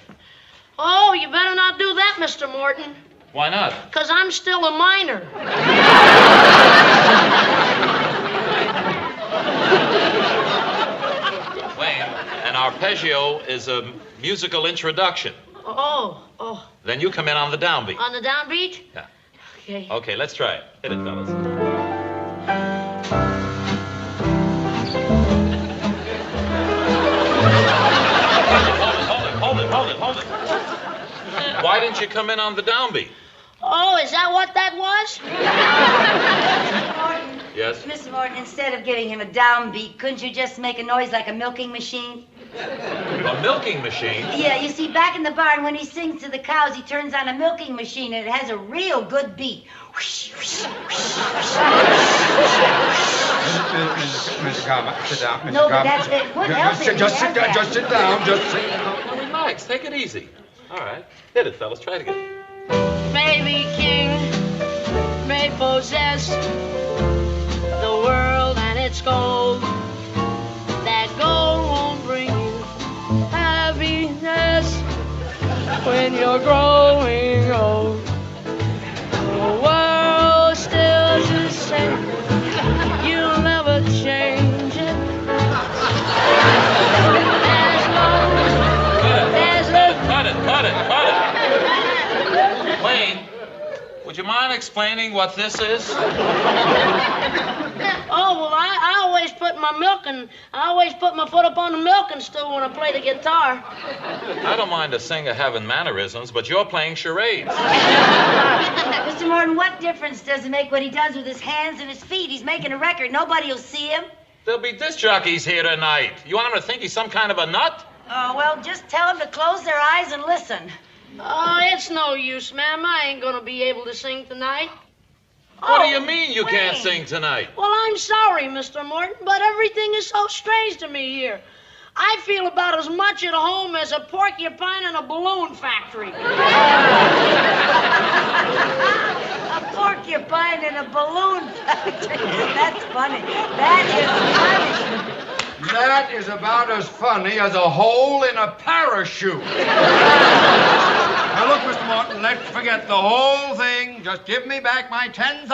S7: Oh, you better not do that, Mr. Morton,
S6: Why not?
S7: 'cause I'm still a minor.
S6: Wayne, an arpeggio is a musical introduction.
S7: Oh,
S6: Then you come in on the downbeat.
S7: on the downbeat?
S6: Yeah.
S7: Okay.
S6: Okay, let's try it. Hit it, fellas. Hold it. Why didn't you come in on the downbeat?
S7: Oh, is that what that was?
S1: Morton,
S6: Yes?
S1: Mr. Morton, instead of giving him a downbeat, couldn't you just make a noise like a milking machine?
S6: A milking machine?
S1: Yeah, you see, back in the barn, when he sings to the cows, he turns on a milking machine, and it has a real good beat.
S2: Mr. Carmichael, sit down. Mr.
S1: No, but
S2: Carmichael.
S1: that's it. Would help him.
S2: Just
S1: He
S2: sit
S1: has
S2: down.
S1: that.
S2: Just sit down. Just sit down.
S6: Well, relax. Take it easy. All right. Hit it, fellas. Try it again.
S7: May be king, may possess the world and its gold. That gold won't bring you happiness when you're growing old. The world still's the same. You'll never change it. As long as the
S6: Cut it. Wayne, would you mind explaining what this is?
S7: Oh, well, I always put my foot up on the milking stool when I play the guitar.
S6: I don't mind a singer having mannerisms, but you're playing charades.
S1: Mr. Morton, what difference does it make what he does with his hands and his feet? He's making a record. Nobody will see him.
S6: There'll be disc jockeys here tonight. You want them to think he's some kind of a nut?
S1: Oh, well, just tell them to close their eyes and listen.
S7: Oh, it's no use, ma'am. I ain't gonna be able to sing tonight.
S6: What do you mean you can't
S1: Wayne.
S6: sing tonight?
S7: Well, I'm sorry, Mr. Morton, but everything is so strange to me here. I feel about as much at home as a porcupine in a balloon factory.
S1: A porcupine in a balloon factory. That's funny. That is funny.
S2: That is about as funny as a hole in a parachute. Now, look, Mr. Morton, let's forget the whole thing. Just give me back my $10,000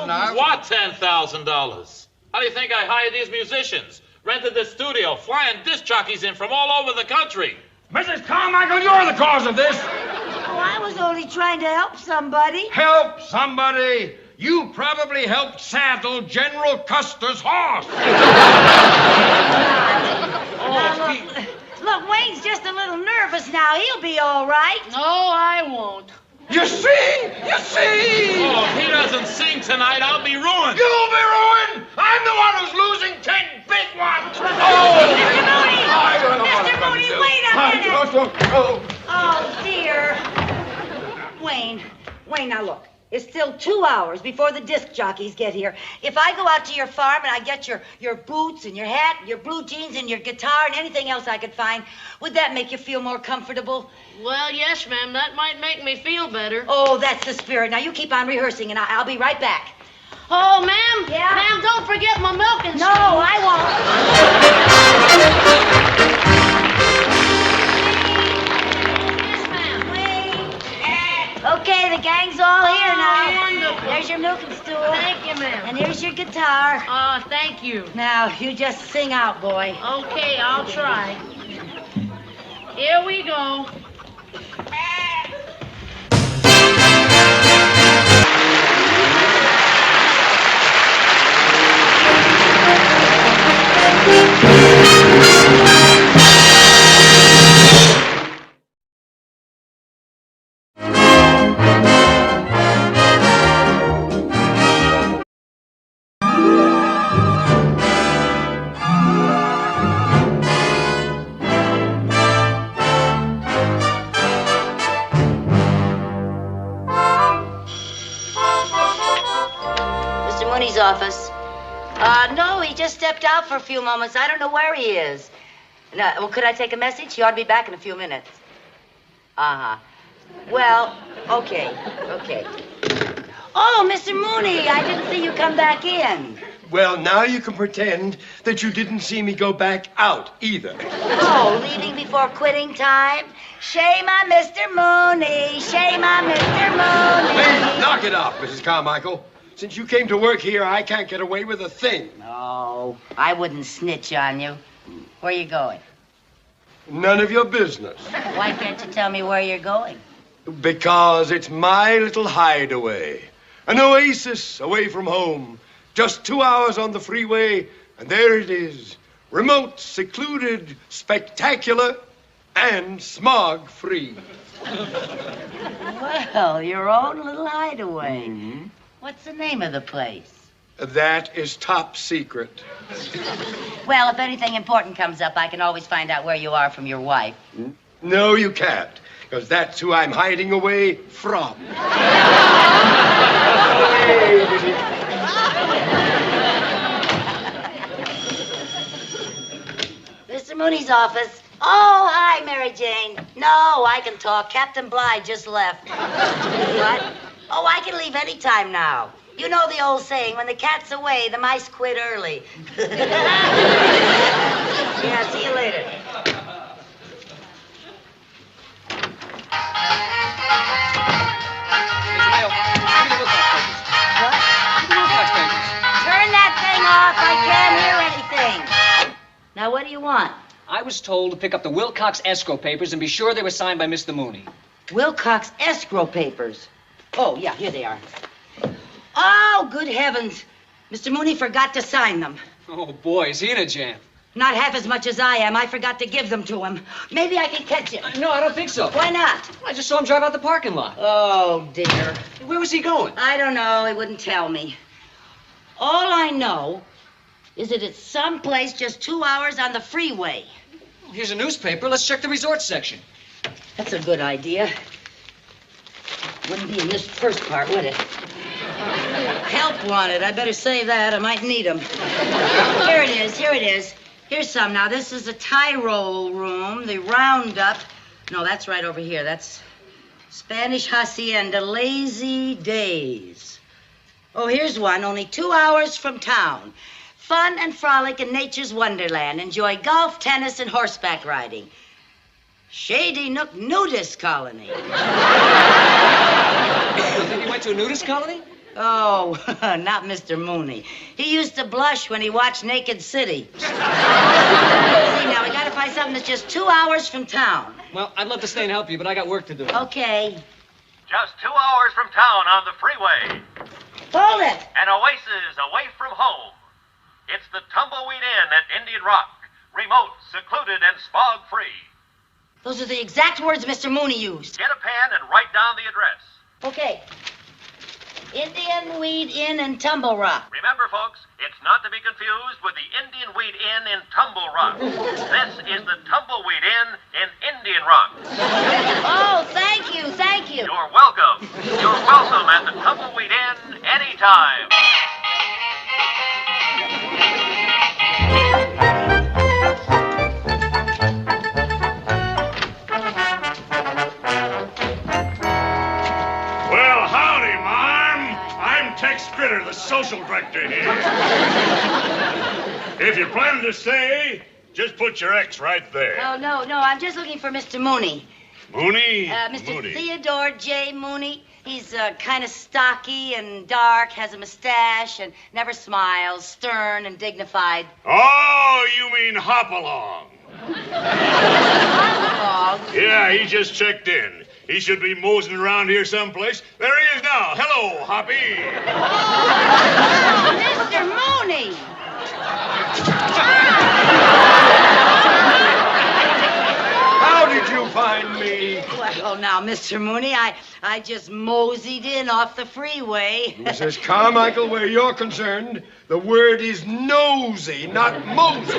S2: now.
S6: What $10,000? How do you think I hired these musicians? Rented this studio, flying disc jockeys in from all over the country.
S2: Mrs. Carmichael, you're the cause of this.
S1: Oh, I was only trying to help somebody.
S2: Help somebody. You probably helped saddle General Custer's horse.
S1: Now, look, Wayne's just a little nervous now. He'll be all right.
S7: No, I won't.
S2: You see?
S6: Oh, if he doesn't sing tonight, I'll be ruined.
S2: You'll be ruined. I'm the one who's losing 10 big ones.
S1: Mr. Mooney, wait a minute. Oh, dear. Wayne, now look. It's still 2 hours before the disc jockeys get here. If I go out to your farm and I get your boots and your hat, and your blue jeans and your guitar and anything else I could find, would that make you feel more comfortable?
S7: Well, yes, ma'am. That might make me feel better.
S1: Oh, that's the spirit. Now, you keep on rehearsing, and I'll be right back.
S7: Oh, ma'am.
S1: Yeah?
S7: Ma'am, don't forget my milking
S1: No,
S7: stool.
S1: I won't.
S7: Yes, ma'am.
S1: Okay, the gang's all here now.
S7: Wonderful.
S1: There's your milking stool.
S7: Thank you, ma'am.
S1: And here's your guitar.
S7: Thank you.
S1: Now, you just sing out, boy.
S7: Okay, I'll try. Here we go.
S1: Mooney's office. No, he just stepped out for a few moments. I don't know where he is. No, well, could I take a message? He ought to be back in a few minutes. Uh-huh. Well, okay. Oh, Mr. Mooney, I didn't see you come back in.
S8: Well, now you can pretend that you didn't see me go back out either.
S1: Oh, leaving before quitting time? Shame on Mr. Mooney. Shame on Mr. Mooney.
S8: Hey, knock it off, Mrs. Carmichael. Since you came to work here, I can't get away with a thing.
S1: Oh, I wouldn't snitch on you. Where are you going?
S8: None of your business.
S1: Why can't you tell me where you're going?
S8: Because it's my little hideaway. An oasis away from home. Just 2 hours on the freeway, and there it is. Remote, secluded, spectacular, and smog-free.
S1: Well, your own little hideaway. Mm-hmm. What's the name of the place?
S8: That is top secret.
S1: Well, if anything important comes up, I can always find out where you are from your wife.
S8: No, you can't, because that's who I'm hiding away from.
S1: Mr. Mooney's office. Oh, hi, Mary Jane. No, I can talk. Captain Bligh just left. What? Oh, I can leave any time now. You know the old saying, when the cat's away, the mice quit early. Yeah, see you later. Turn that thing off. I can't hear anything. Now, what do you want?
S9: I was told to pick up the Wilcox escrow papers and be sure they were signed by Mr. Mooney.
S1: Wilcox escrow papers. Oh, yeah, here they are. Oh, good heavens. Mr. Mooney forgot to sign them.
S9: Oh, boy, is he in a jam.
S1: Not half as much as I am. I forgot to give them to him. Maybe I can catch him.
S9: No, I don't think so.
S1: Why not?
S9: I just saw him drive out the parking lot.
S1: Oh, dear.
S9: Where was he going?
S1: I don't know. He wouldn't tell me. All I know is that it's someplace just 2 hours on the freeway.
S9: Here's a newspaper. Let's check the resort section.
S1: That's a good idea. Wouldn't be in this first part, would it? Help wanted. I better save that. I might need them. Here it is. Here's some. Now, this is the Tyrol room, the Roundup. No, that's right over here. That's Spanish Hacienda, Lazy Days. Oh, here's one. Only 2 hours from town. Fun and frolic in nature's wonderland. Enjoy golf, tennis, and horseback riding. Shady Nook Nudist Colony.
S9: You think he went to a nudist colony?
S1: Oh, not Mr. Mooney. He used to blush when he watched Naked City. See, now, we gotta find something that's just 2 hours from town.
S9: Well, I'd love to stay and help you, but I got work to do.
S1: Okay.
S10: Just 2 hours from town on the freeway.
S1: Hold it.
S10: An oasis away from home. It's the Tumbleweed Inn at Indian Rock. Remote, secluded, and smog-free.
S1: Those are the exact words Mr. Mooney used.
S10: Get a pen and write down the address.
S1: Okay. Indian Weed Inn in Tumble Rock.
S10: Remember, folks, it's not to be confused with the Indian Weed Inn in Tumble Rock. This is the Tumbleweed Inn in Indian Rock.
S1: Oh, thank you.
S10: You're welcome. You're welcome at the Tumbleweed Inn anytime.
S4: Well, howdy, Marm. I'm Tex Critter, the social director here. If you're planning to stay, just put your X right there.
S1: Oh, no, I'm just looking for Mr. Mooney.
S4: Mooney?
S1: Mr.
S4: Mooney.
S1: Theodore J. Mooney. He's kind of stocky and dark, has a mustache, and never smiles, stern and dignified.
S4: Oh, you mean Hopalong.
S1: Dog.
S4: Yeah, he just checked in. He should be moseying around here someplace. There he is now. Hello, Hoppy.
S1: Mr. Mooney!
S8: How did you find me?
S1: Well, now, Mr. Mooney, I just moseyed in off the freeway.
S8: Mrs. Carmichael, where you're concerned, the word is nosy, not mosey.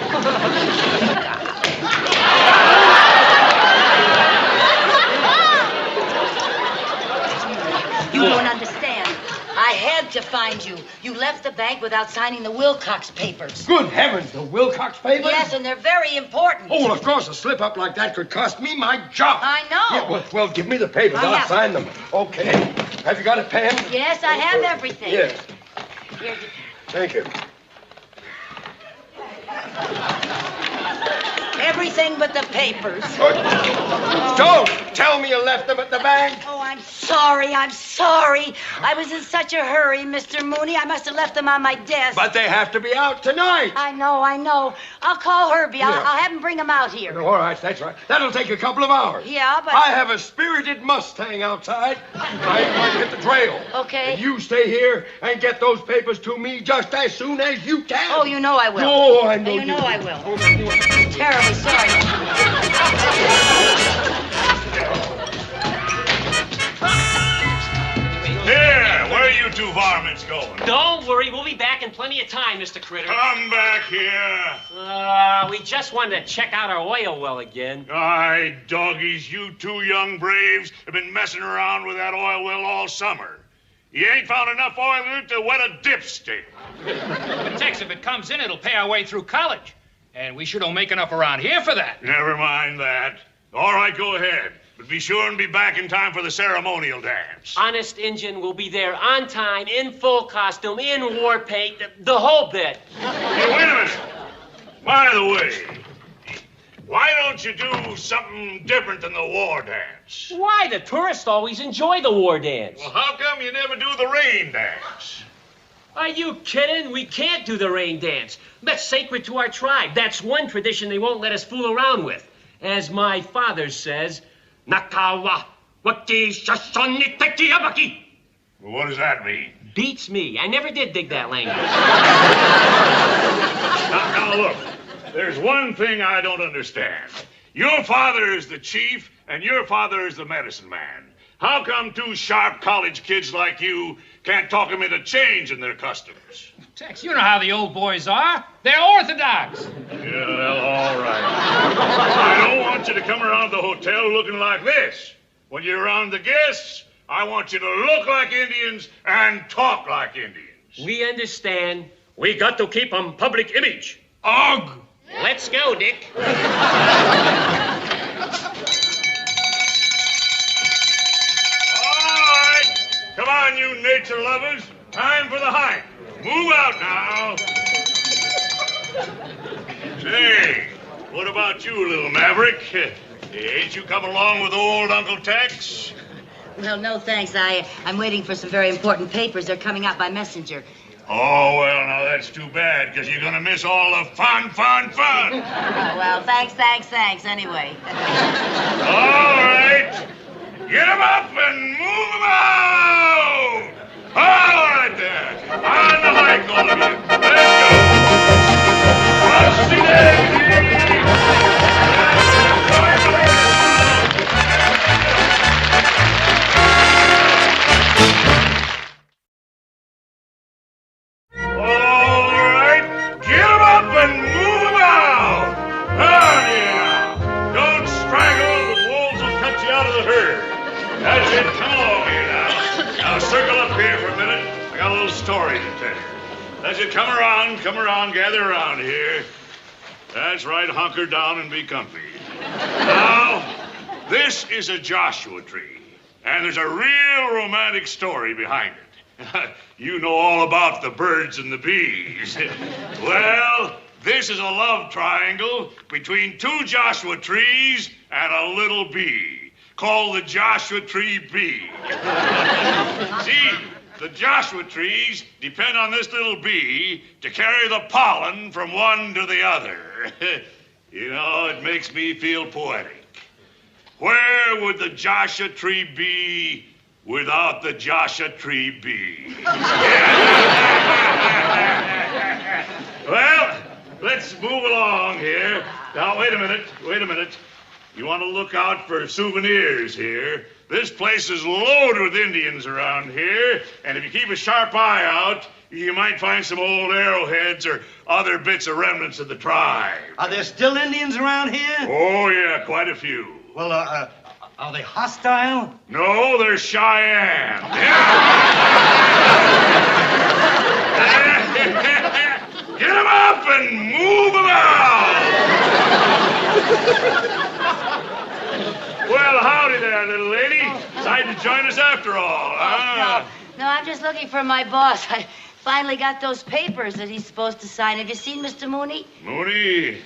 S1: You don't understand. I I had to find you. You left the bank without signing the Wilcox papers.
S8: Good heavens, the Wilcox papers?
S1: Yes, and they're very important.
S8: Oh, well, of course, a slip-up like that could cost me my job.
S1: I know.
S8: Yeah, well, give me the papers.
S1: I
S8: I'll
S1: have
S8: sign them. Okay. Have you got a pen?
S1: Yes, I have everything.
S8: Yes.
S1: Here.
S8: Thank you.
S1: Everything but the papers.
S8: Don't tell me you left them at the bank.
S1: Oh, I'm sorry. I was in such a hurry, Mr. Mooney. I must have left them on my desk.
S8: But they have to be out tonight.
S1: I know. I'll call Herbie. I'll have him bring them out here.
S8: All right, that's right. That'll take a couple of hours.
S1: Yeah, but...
S8: I have a spirited Mustang outside. I might hit the trail.
S1: Okay.
S8: And you stay here and get those papers to me just as soon as you can.
S1: Oh, you know I will.
S8: Oh, I know
S1: you know I will.
S8: Oh,
S1: Terribly sorry.
S4: Here, where are you two varmints going?
S11: Don't worry, we'll be back in plenty of time, Mr. Critter.
S4: Come back here.
S11: We just wanted to check out our oil well again.
S4: Aye, doggies, you two young braves have been messing around with that oil well all summer. You ain't found enough oil in it to wet a dipstick.
S12: Tex, if it comes in, it'll pay our way through college. And we sure don't make enough around here for that.
S4: Never mind that. All right, go ahead. But be sure and be back in time for the ceremonial dance.
S11: Honest Injun will be there on time, in full costume, in war paint, the whole bit.
S4: Hey, wait a minute. By the way, why don't you do something different than the war dance?
S11: Why? The tourists always enjoy the war dance.
S4: Well, how come you never do the rain dance?
S11: Are you kidding? We can't do the rain dance. That's sacred to our tribe. That's one tradition they won't let us fool around with. As my father says, Nakawa wati shashoni teki abaki.
S4: Well, what does that mean?
S11: Beats me. I never did dig that language.
S4: Now, look, there's one thing I don't understand. Your father is the chief, and your father is the medicine man. How come two sharp college kids like you can't talk them into changing their customs?
S12: Tex, you know how the old boys are. They're orthodox.
S4: Yeah, well, all right. I don't want you to come around the hotel looking like this. When you're around the guests, I want you to look like Indians and talk like Indians.
S11: We understand. We got to keep 'em public image.
S4: Ugh!
S11: Let's go, Dick.
S4: Come on, you nature lovers. Time for the hike. Move out now. Say, what about you, little maverick? Ain't you coming along with old Uncle Tex?
S1: Well, no, thanks. I'm waiting for some very important papers. They're coming out by messenger.
S4: Oh, well, now that's too bad, because you're going to miss all the fun.
S1: Well, thanks, anyway.
S4: All right. Get 'em up and move 'em out! All right there. On the hike, all of you. Let's go. Rusty Daisy! All right. Get 'em up and move 'em out! On you now. Don't straggle. The wolves will cut you out of the herd. That's it. Come along here now. Now circle up here for a minute. I got a little story to tell you. That's it. Come around, gather around here. That's right. Hunker down and be comfy. Now, this is a Joshua tree, and there's a real romantic story behind it. You know all about the birds and the bees. Well, this is a love triangle between two Joshua trees and a little bee, called the Joshua Tree Bee. See, the Joshua trees depend on this little bee to carry the pollen from one to the other. You know, it makes me feel poetic. Where would the Joshua Tree be without the Joshua Tree Bee? Well, let's move along here. Now, wait a minute. You want to look out for souvenirs here. This place is loaded with Indians around here, and if you keep a sharp eye out, you might find some old arrowheads or other bits of remnants of the tribe.
S13: Are there still Indians around here?
S4: Oh, yeah, quite a few.
S13: Well, are they hostile?
S4: No, they're Cheyenne. Yeah. Get 'em up and move 'em out! Well, howdy there, little lady. Decided to join us after all, huh?
S1: No, I'm just looking for my boss. I finally got those papers that he's supposed to sign. Have you seen Mr. Mooney?
S4: Mooney.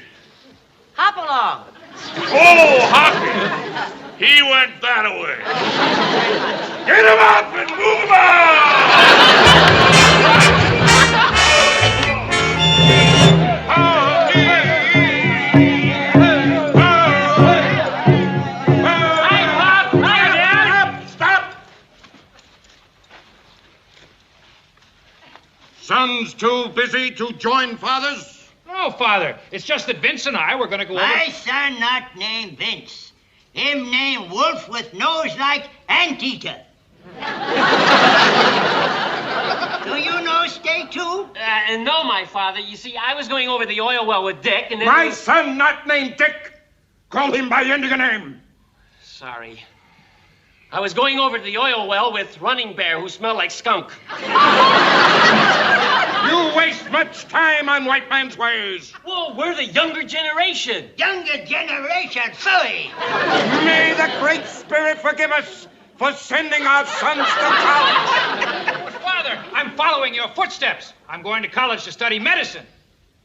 S1: Hop along.
S4: Oh, Hoppy. He went that way. Get 'em up and move 'em
S3: Son's too busy to join fathers?
S12: No, Father. It's just that Vince and I were going to go over...
S14: My son not named Vince. Him named Wolf with nose like anteater. Do you know steak too?
S11: No, my father. You see, I was going over the oil well with Dick, and then...
S3: My son not named Dick. Call him by Indian name.
S11: Sorry. I was going over to the oil well with Running Bear, who smelled like skunk.
S3: You waste much time on white man's ways.
S11: Well, we're the younger generation.
S14: Younger generation, phooey.
S3: May the Great Spirit forgive us for sending our sons to college.
S12: Father, I'm following your footsteps. I'm going to college to study medicine.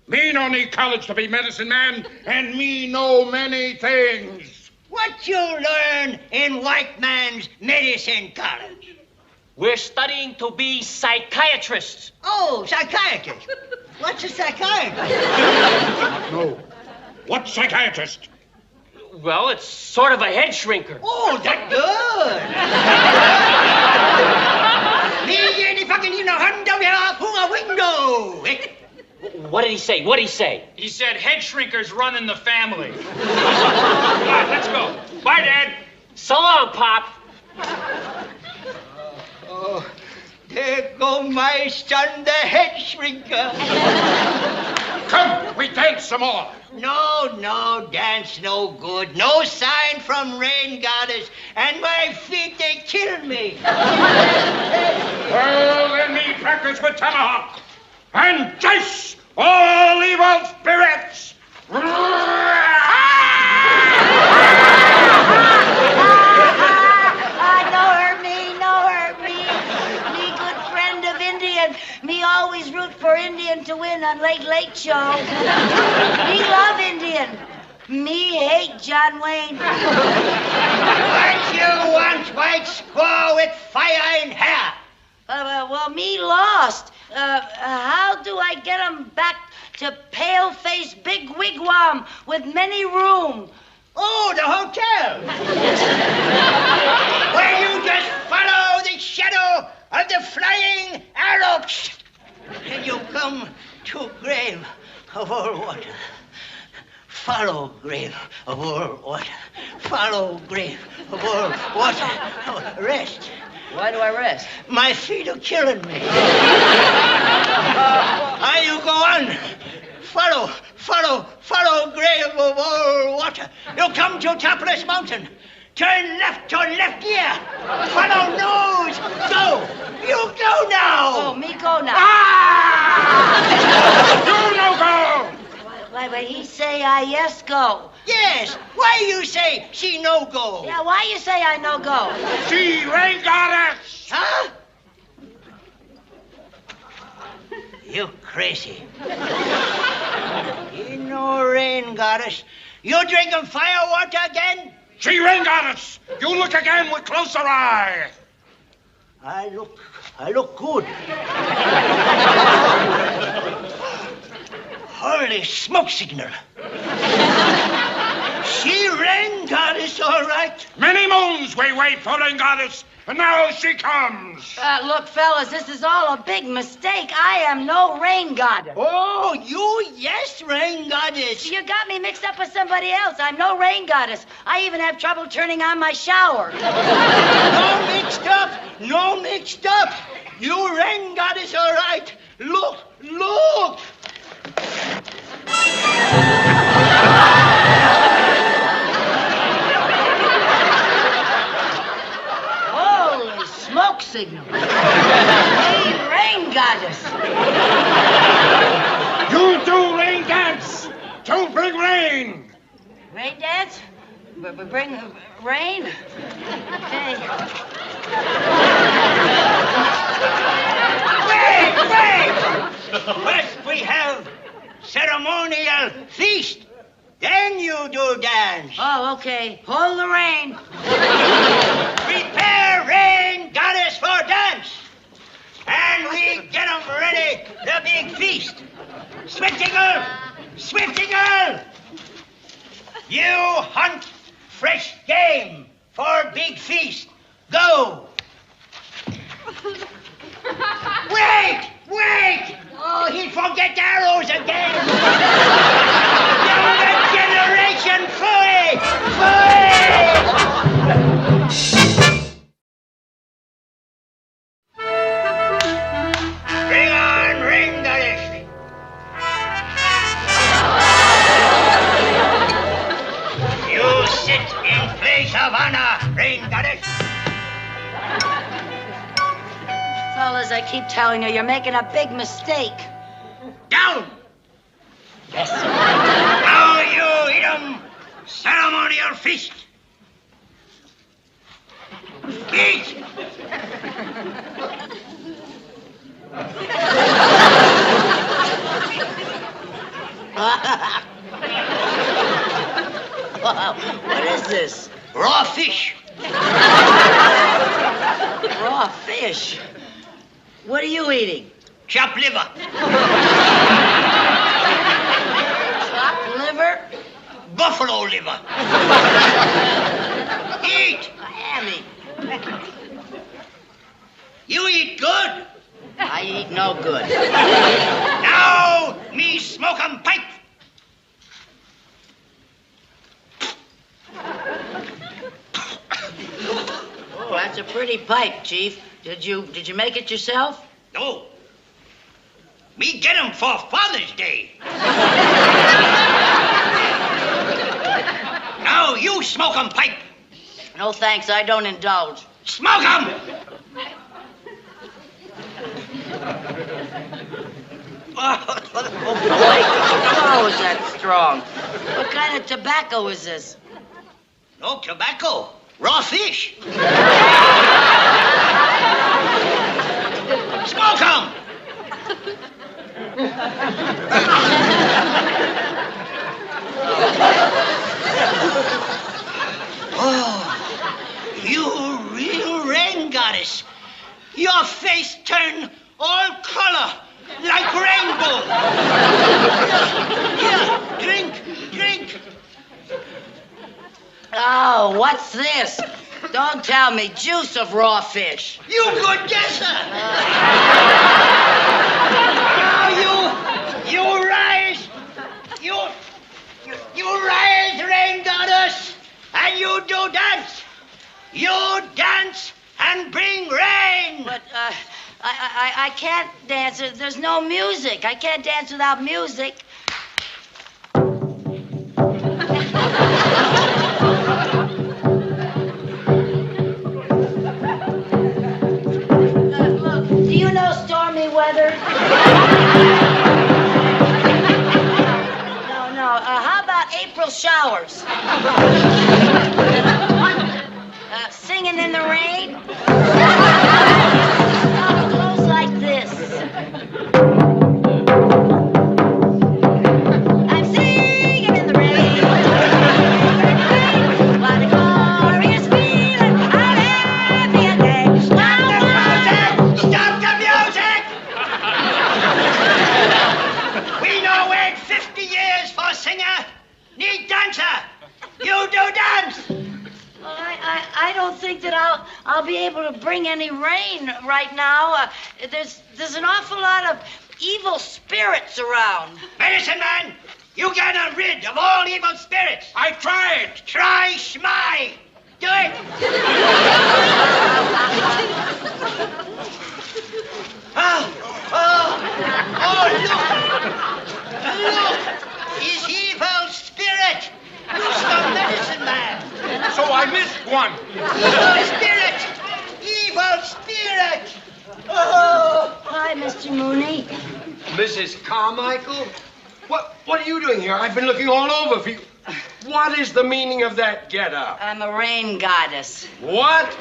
S3: Me no need college to be medicine man, and me know many things.
S14: What you learn in white man's medicine college?
S11: We're studying to be psychiatrists.
S14: Oh, psychiatrist. What's a psychiatrist?
S3: No. What's psychiatrist?
S11: Well, it's sort of a head shrinker.
S14: Oh, that's good. Me any fucking you know hand down here through a window.
S11: What did he say? What did he say?
S12: He said head shrinkers run in the family. Come on, let's go. Bye, Dad.
S11: So long, Pop.
S14: Oh, there go my son, the head shrinker.
S3: Come, we dance some more.
S14: No, dance no good. No sign from rain goddess, and my feet, they kill me.
S3: Well, then me practice with tomahawk. And chase all evil spirits!
S1: No hurt me. Me good friend of Indian. Me always root for Indian to win on Late Show. Me love Indian. Me hate John Wayne.
S14: What you want, white squaw with fire in hair?
S1: Well, me lost. How do I get 'em back to pale-face big wigwam with many room?
S14: Oh, the hotel. Where you just follow the shadow of the flying arrow. And you come to grave of all water. Follow grave of all water. Follow grave of all water. Rest.
S1: Why do I rest?
S14: My feet are killing me. You go on. Follow grave of all water. You come to Topless Mountain. Turn left ear. Follow nose. Go. You go now.
S1: Oh, me go now.
S3: You no go.
S1: Why, he say I yes go.
S14: Yes. Why you say she no go?
S1: Yeah, why you say I no go?
S3: She rain goddess.
S14: Huh? You crazy. You know rain goddess. You drinking fire water again?
S3: She rain goddess. You look again with closer eye.
S14: I look good. Holy smoke signal. She rain goddess, all right.
S3: Many moons we wait for rain goddess, and now she comes.
S1: Look, fellas, this is all a big mistake. I am no rain goddess.
S14: Oh, you yes, rain goddess.
S1: You got me mixed up with somebody else. I'm no rain goddess. I even have trouble turning on my shower.
S14: No mixed up. You rain goddess, all right. Look.
S1: Holy smoke signal. Hey, rain Rain? Okay.
S14: Wait! First we have ceremonial feast. Then you do dance.
S1: Oh, okay. Hold the rein.
S14: Prepare, rain goddess, for dance. And we get 'em ready, the big feast. Swifty girl, you hunt fresh game for big feast. Go. Wait! Oh, he forget arrows again. Younger generation, fooey! Bring on, ring goddess. You sit in place of honor, ring goddess.
S1: Fellas, I keep telling you, you're making a big mistake.
S14: Down!
S1: Yes, sir.
S14: Now you eat 'em. Ceremonial feast. Eat!
S1: What is this?
S14: Raw fish.
S1: Raw fish. What are you eating?
S14: Chopped liver.
S1: Chopped liver?
S14: Buffalo liver. Eat.
S1: I am eating.
S14: You eat good.
S1: I eat no good.
S14: Now me smoke 'em pipe.
S1: Oh, that's a pretty pipe, Chief. Did you make it yourself?
S14: No. Me get 'em for Father's Day. Now you smoke 'em pipe.
S1: No thanks, I don't indulge.
S14: Smoke 'em!
S1: Oh, boy. How is that strong? What kind of tobacco is this?
S14: No tobacco. Raw fish. Smoke 'em! Oh, you real rain goddess. Your face turned all color like rainbow. Here, drink.
S1: Oh, what's this? Don't tell me. Juice of raw fish.
S14: You good guesser. Now you rise. You rise, rain goddess, and you do dance. You dance and bring rain.
S1: But, I can't dance. There's no music. I can't dance without music. Look, do you know stormy weather? No. How about April showers? Singing in the rain? Oh, it goes like this. I'm singing in the rain. What a glorious feeling. I'm happy again.
S14: Stop the music! We no wait 50 years for singer. Need dancer. You do dance.
S1: Well, I don't think that I'll be able to bring any rain right now. There's an awful lot of evil spirits around.
S14: Medicine man, you get rid of all evil spirits.
S12: I tried.
S14: Try schmy. Do it. Look, his evil spirit. Who's the medicine man?
S12: So I missed one.
S14: Evil spirit. Oh.
S1: Hi, Mr. Mooney.
S8: Mrs. Carmichael? What are you doing here? I've been looking all over for you. What is the meaning of that get-up?
S1: I'm a rain goddess.
S8: What?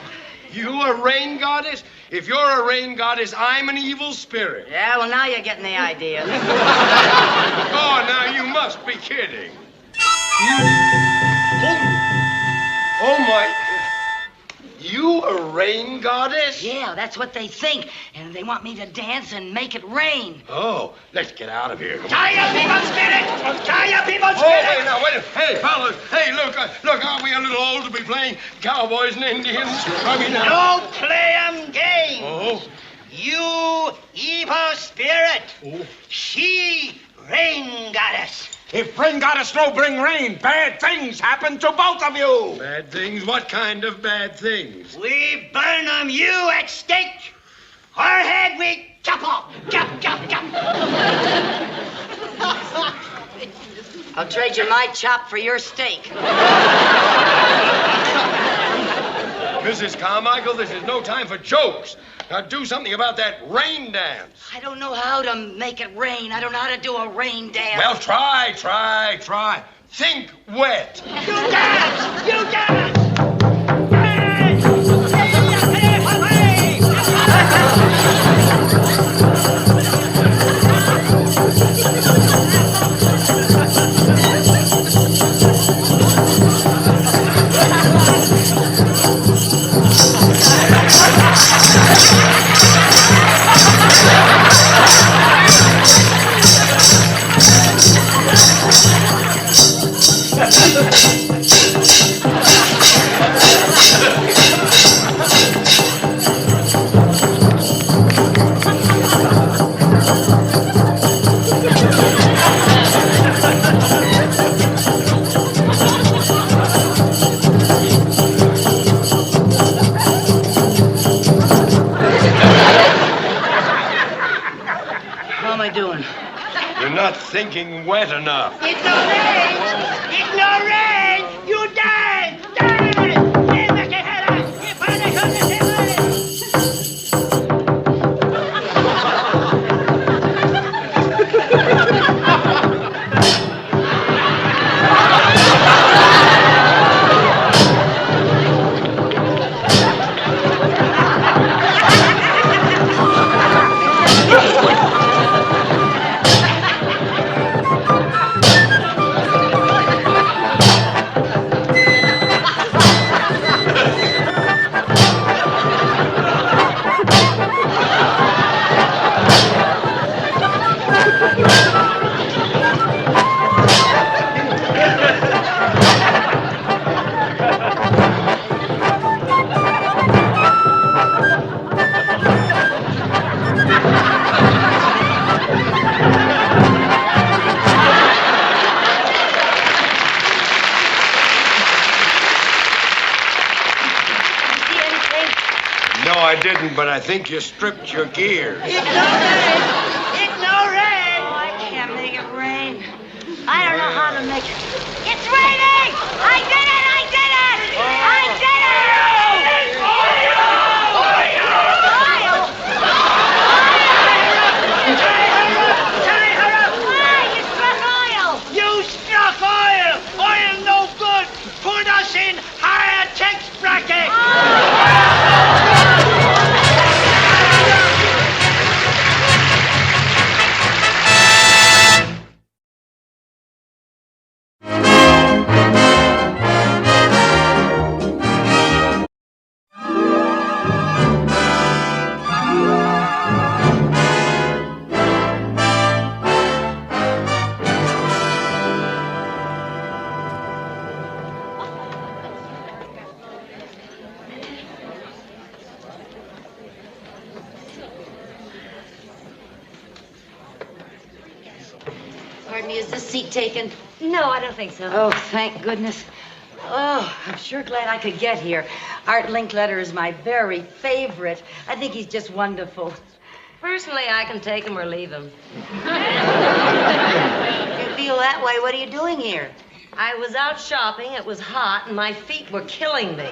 S8: You a rain goddess? If you're a rain goddess, I'm an evil spirit.
S1: Yeah, well, now you're getting the idea.
S8: Oh, now you must be kidding. Oh, my. You a rain goddess?
S1: Yeah, that's what they think. And they want me to dance and make it rain.
S8: Oh, let's get out of here.
S14: Tie your people's spirit! Tie your people's
S8: Oh,
S14: spirit!
S8: wait, now, wait. Hey, fellas. Hey, look, aren't we a little old to be playing cowboys and Indians? I mean,
S14: Don't play 'em games.
S8: Oh?
S14: You evil spirit. She rain goddess.
S3: If rain goddess no bring rain, bad things happen to both of you.
S8: Bad things? What kind of bad things?
S14: We burn 'em you at stake. Her head we chop off. Chop, chop, chop.
S1: I'll trade you my chop for your steak.
S8: Mrs. Carmichael, this is no time for jokes. Now do something about that rain dance.
S1: I don't know how to make it rain. I don't know how to do a rain dance.
S8: Well, try. Think wet.
S14: You dance! You dance!
S1: How am I doing?
S8: You're not thinking wet enough.
S14: It's no rain! It's no rain! You dance! Dance!
S8: I didn't, but I think you stripped your gears.
S14: It's no rain! It's no rain!
S1: Oh, I can't make it rain. I don't know how to make it. It's raining! I did it! I did it! I did it!
S14: Tie her up!
S1: Why? You struck oil!
S14: You struck oil! Oil no good! Put us in higher tax bracket!
S1: Pardon me, is this seat taken?
S15: No, I don't think so.
S1: Oh, thank goodness. Oh, I'm sure glad I could get here. Art Linkletter is my very favorite. I think he's just wonderful.
S15: Personally, I can take him or leave him.
S1: If you feel that way, what are you doing here?
S15: I was out shopping, it was hot, and my feet were killing me.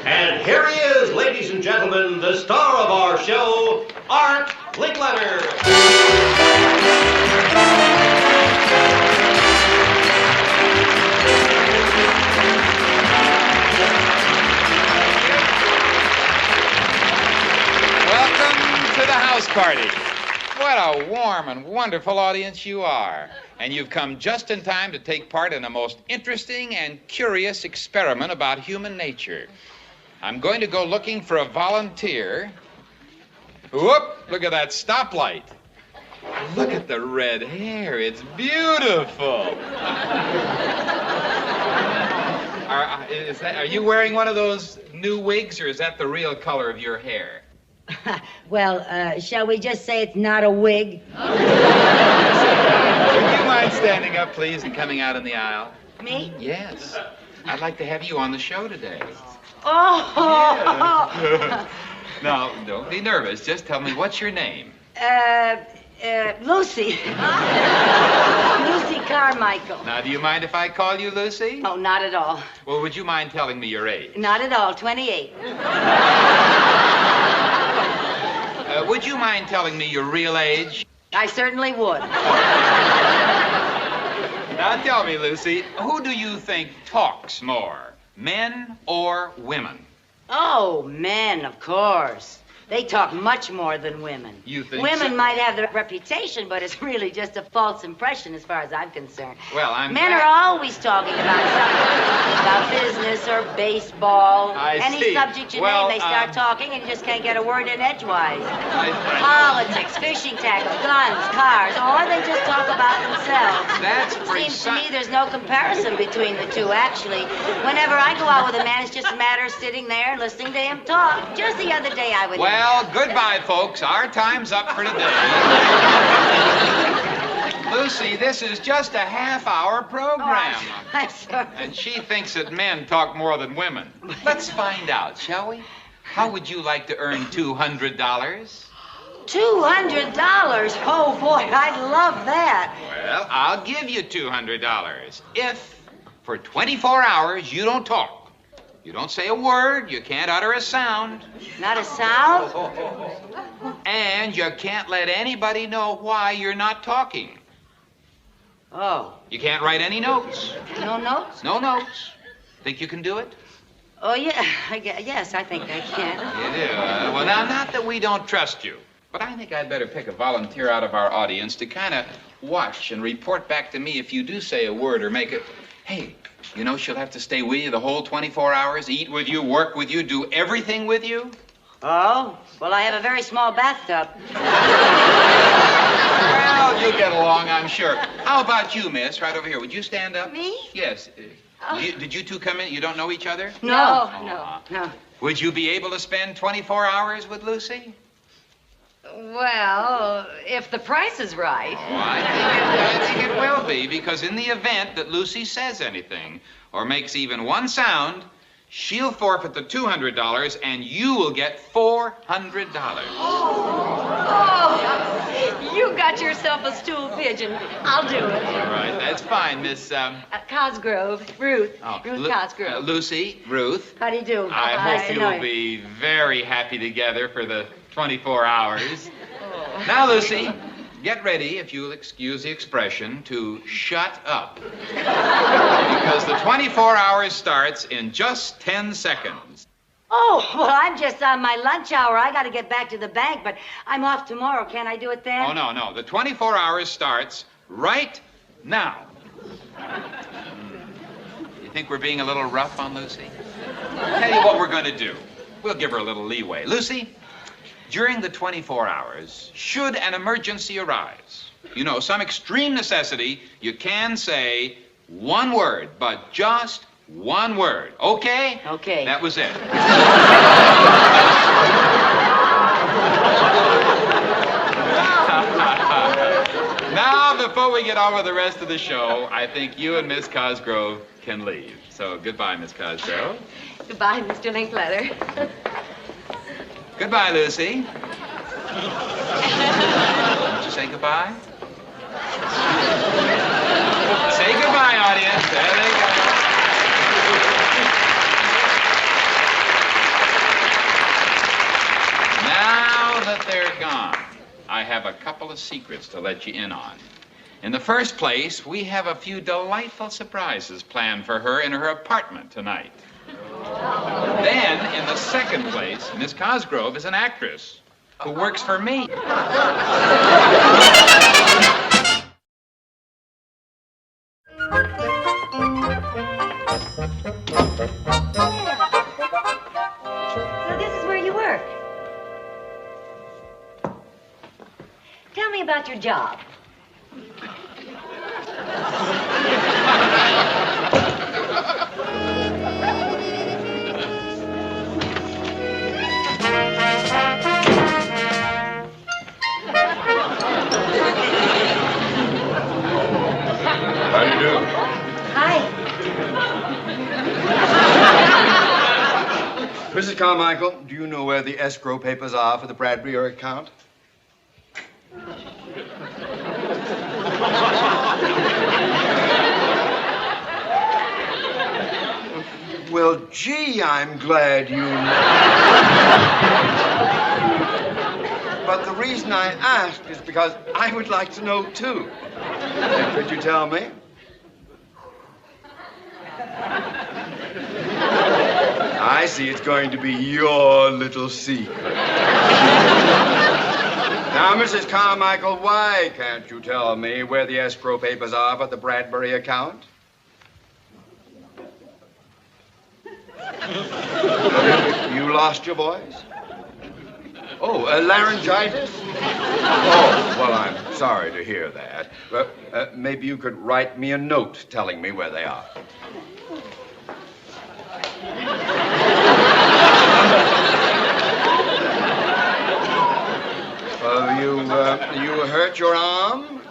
S10: And here he is, ladies and gentlemen, the star of our show, Art Linkletter.
S16: party. What a warm and wonderful audience you are. And you've come just in time to take part in a most interesting and curious experiment about human nature. I'm going to go looking for a volunteer. Whoop! Look at that stoplight. Look at the red hair. It's beautiful. Are you wearing one of those new wigs, or is that the real color of your hair?
S1: Well, shall we just say it's not a wig?
S16: Would you mind standing up, please, and coming out in the aisle?
S1: Me?
S16: Yes. I'd like to have you on the show today.
S1: Oh!
S16: Yeah. No, don't be nervous. Just tell me, what's your name?
S1: Lucy. Lucy Carmichael.
S16: Now, do you mind if I call you Lucy?
S1: Oh, not at all.
S16: Well, would you mind telling me your age?
S1: Not at all, 28.
S16: Would you mind telling me your real age?
S1: I certainly would.
S16: Now, tell me, Lucy, who do you think talks more, men or women?
S1: Oh, men, of course. They talk much more than women.
S16: You think
S1: Women
S16: so?
S1: might have the reputation, but it's really just a false impression as far as I'm concerned.
S16: Well, I'm
S1: Men
S16: glad-
S1: are always talking about something, about business or baseball. Any
S16: see.
S1: subject you
S16: Well,
S1: name, they start talking and you just can't get a word in edgewise.
S16: I-
S1: Politics, fishing tackle, guns, cars, or they just talk about themselves.
S16: That's
S1: Seems to me there's no comparison between the two, actually. Whenever I go out with a man, it's just a matter of sitting there and listening to him talk. Just the other day I was...
S16: Well, goodbye, folks. Our time's up for today. Lucy, this is just a half-hour program.
S1: I'm sorry.
S16: And she thinks that men talk more than women. Let's find out, shall we? How would you like to earn $200?
S1: $200? Oh, boy, I'd love that.
S16: Well, I'll give you $200 if, for 24 hours, you don't talk. You don't say a word, you can't utter a sound.
S1: Not a sound?
S16: And you can't let anybody know why you're not talking.
S1: Oh.
S16: You can't write any notes.
S1: No notes?
S16: No notes. Think you can do it?
S1: Oh, yeah. Yes, I think I can.
S16: You do. Well, now, not that we don't trust you, but I think I'd better pick a volunteer out of our audience to kind of watch and report back to me if you do say a word or make it. Hey, you know she'll have to stay with you the whole 24 hours, eat with you, work with you, do everything with you?
S1: Oh? Well, I have a very small bathtub.
S16: Well, you'll get along, I'm sure. How about you, miss? Right over here. Would you stand up?
S1: Me?
S16: Yes. Did you two come in? You don't know each other?
S1: No.
S16: Would you be able to spend 24 hours with Lucy?
S15: Well, if the price is right.
S16: Oh, I think it will be, because in the event that Lucy says anything or makes even one sound, she'll forfeit the $200 and you will get $400.
S15: Oh, you got yourself a stool pigeon. I'll do it.
S16: All right, that's fine, Miss...
S15: Cosgrove, Ruth. Ruth Cosgrove.
S16: Lucy, Ruth.
S1: How do you do?
S16: I
S1: Nice
S16: hope
S1: to know
S16: you'll
S1: you.
S16: be very happy together for the 24 hours. Now, Lucy, get ready, if you'll excuse the expression, to shut up. Because the 24 hours starts in just 10 seconds.
S1: Oh, well, I'm just on my lunch hour. I got to get back to the bank, but I'm off tomorrow. Can't I do it then?
S16: Oh, no. The 24 hours starts right now. You think we're being a little rough on Lucy? Tell you what we're going to do. We'll give her a little leeway. Lucy, during the 24 hours, should an emergency arise, you know, some extreme necessity, you can say one word, but just one word. Okay?
S1: Okay.
S16: That was it. Now, before we get on with the rest of the show, I think you and Miss Cosgrove can leave. So, goodbye, Miss Cosgrove.
S15: Goodbye, Mr. Linkletter.
S16: Goodbye, Lucy. Won't you say goodbye? Say goodbye, audience. There they go. Now that they're gone, I have a couple of secrets to let you in on. In the first place, we have a few delightful surprises planned for her in her apartment tonight. Then, in the second place, Miss Cosgrove is an actress. who works for me.
S15: So this is where you work. Tell me about your job.
S8: How do you do?
S15: Hi.
S8: Mrs. Carmichael, do you know where the escrow papers are for the Bradbury account? Well, gee, I'm glad you know. But the reason I asked is because I would like to know, too. Could you tell me? I see it's going to be your little secret. Now, Mrs. Carmichael, why can't you tell me where the escrow papers are for the Bradbury account? You lost your voice? Oh, laryngitis? Oh, well, I'm sorry to hear that. Maybe you could write me a note telling me where they are. You hurt your arm?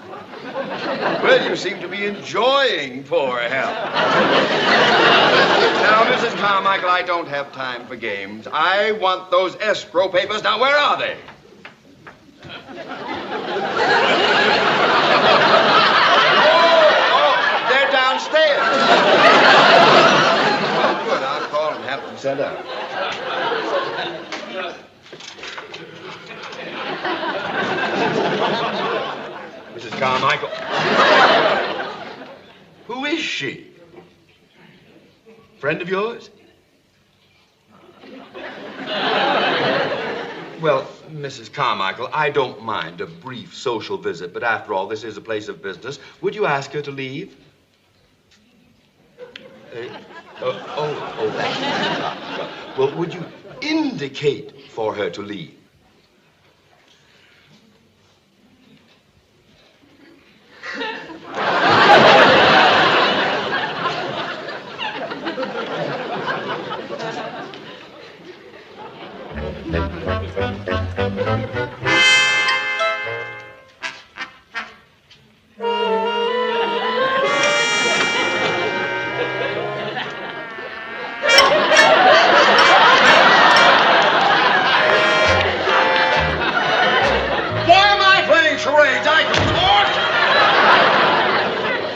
S8: Well, you seem to be enjoying poor health. Now, Mrs. Carmichael, I don't have time for games. I want those escrow papers. Now, where are they? Oh, they're downstairs. Oh, good. I'll call and have them sent out. Mrs. Carmichael. Who is she? Friend of yours? Well, Mrs. Carmichael, I don't mind a brief social visit, but after all, this is a place of business. Would you ask her to leave? Well, would you indicate for her to leave?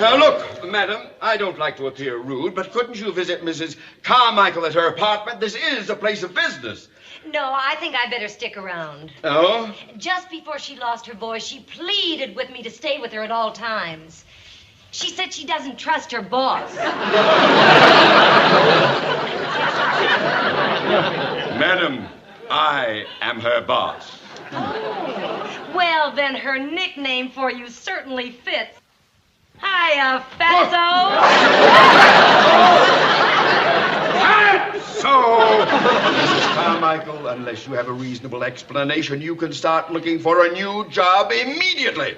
S8: Now, look, madam, I don't like to appear rude, but couldn't you visit Mrs. Carmichael at her apartment? This is a place of business.
S15: No, I think I better stick around.
S8: Oh?
S15: Just before she lost her voice, she pleaded with me to stay with her at all times. She said she doesn't trust her boss.
S8: Madam, I am her boss.
S15: Oh. Well, then her nickname for you certainly fits. Hiya, fatso.
S8: So, Mrs. Carmichael, unless you have a reasonable explanation, you can start looking for a new job immediately.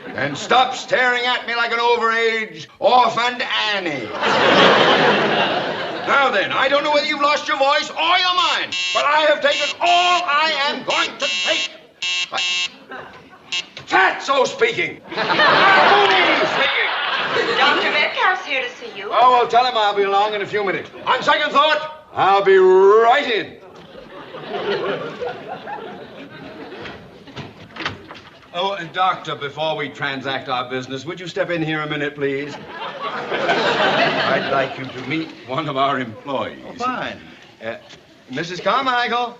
S8: And stop staring at me like an overage orphaned Annie. Now then, I don't know whether you've lost your voice or your mind, but I have taken all I am going to take. Fatso speaking. Mooney speaking.
S17: Dr. Metcalf's here to see you.
S8: Oh, well, tell him I'll be along in a few minutes. On second thought, I'll be right in. Oh, and doctor, before we transact our business, would you step in here a minute, please? I'd like you to meet one of our employees.
S18: Oh, fine.
S8: Mrs. Carmichael.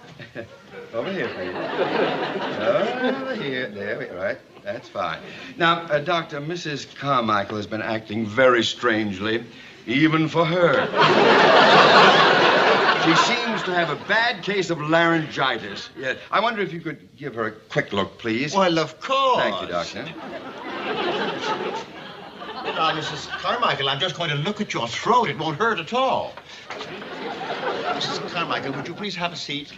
S8: Over here, please. Over here. There we right. That's fine. Now, Doctor, Mrs. Carmichael has been acting very strangely, even for her.
S2: She seems to have a bad case of laryngitis. Yeah. I wonder if you could give her a quick look, please.
S18: Well, of course.
S2: Thank you, Doctor.
S18: Now, Mrs. Carmichael, I'm just going to look at your throat. It won't hurt at all. Mrs. Carmichael, would you please have a seat?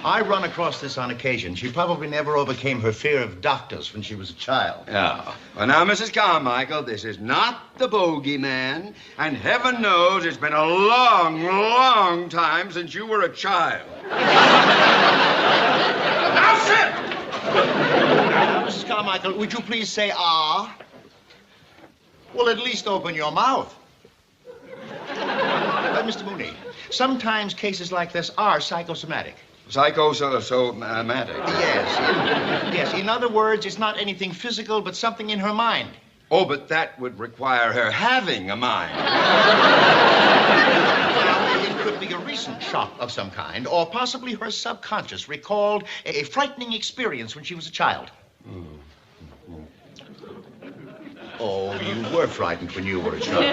S18: I run across this on occasion. She probably never overcame her fear of doctors when she was a child.
S2: Yeah. Well, now, Mrs. Carmichael, this is not the bogeyman, and heaven knows it's been a long, long time since you were a child.
S18: Now sit! Mrs. Carmichael, would you please say ah? Well, at least open your mouth. Mr. Mooney, sometimes cases like this are psychosomatic.
S2: Psychosomatic?
S18: Yes. In other words, it's not anything physical, but something in her mind.
S2: Oh, but that would require her having a mind.
S18: Well, it could be a recent shock of some kind, or possibly her subconscious recalled a frightening experience when she was a child. Oh, you were frightened when you were a child.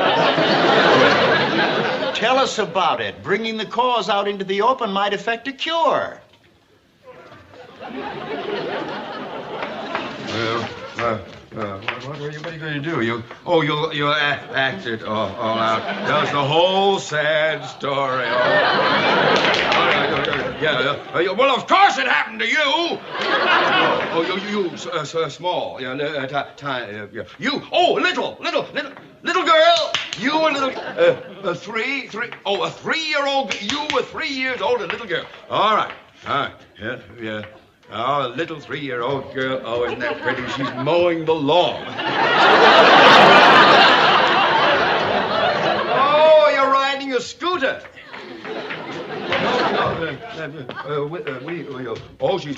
S18: Tell us about it. Bringing the cause out into the open might effect a cure.
S2: What are you going to do? You'll act it all out. That's the whole sad story. Well, of course it happened to you. Small. Tiny. You. Oh, little girl. You a little. A 3-year-old. You were 3 years old, a little girl. All right. Yeah. Oh, a little 3-year-old girl. Oh, isn't that pretty? She's mowing the lawn. Oh, you're riding a scooter. She's.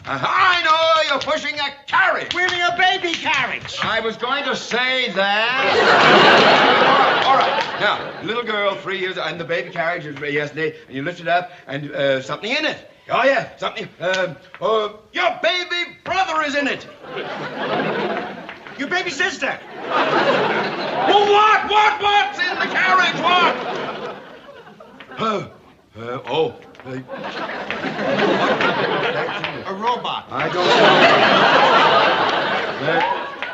S2: I know, you're pushing a carriage.
S18: Wheeling a baby carriage.
S2: I was going to say that. All right. Now, little girl, 3 years, and the baby carriage is yesterday, and you lift it up, and something in it. Oh, yeah, something. Your baby brother is in it.
S18: Your baby sister.
S2: Well, what's in the carriage? What?
S18: A robot.
S2: I don't know.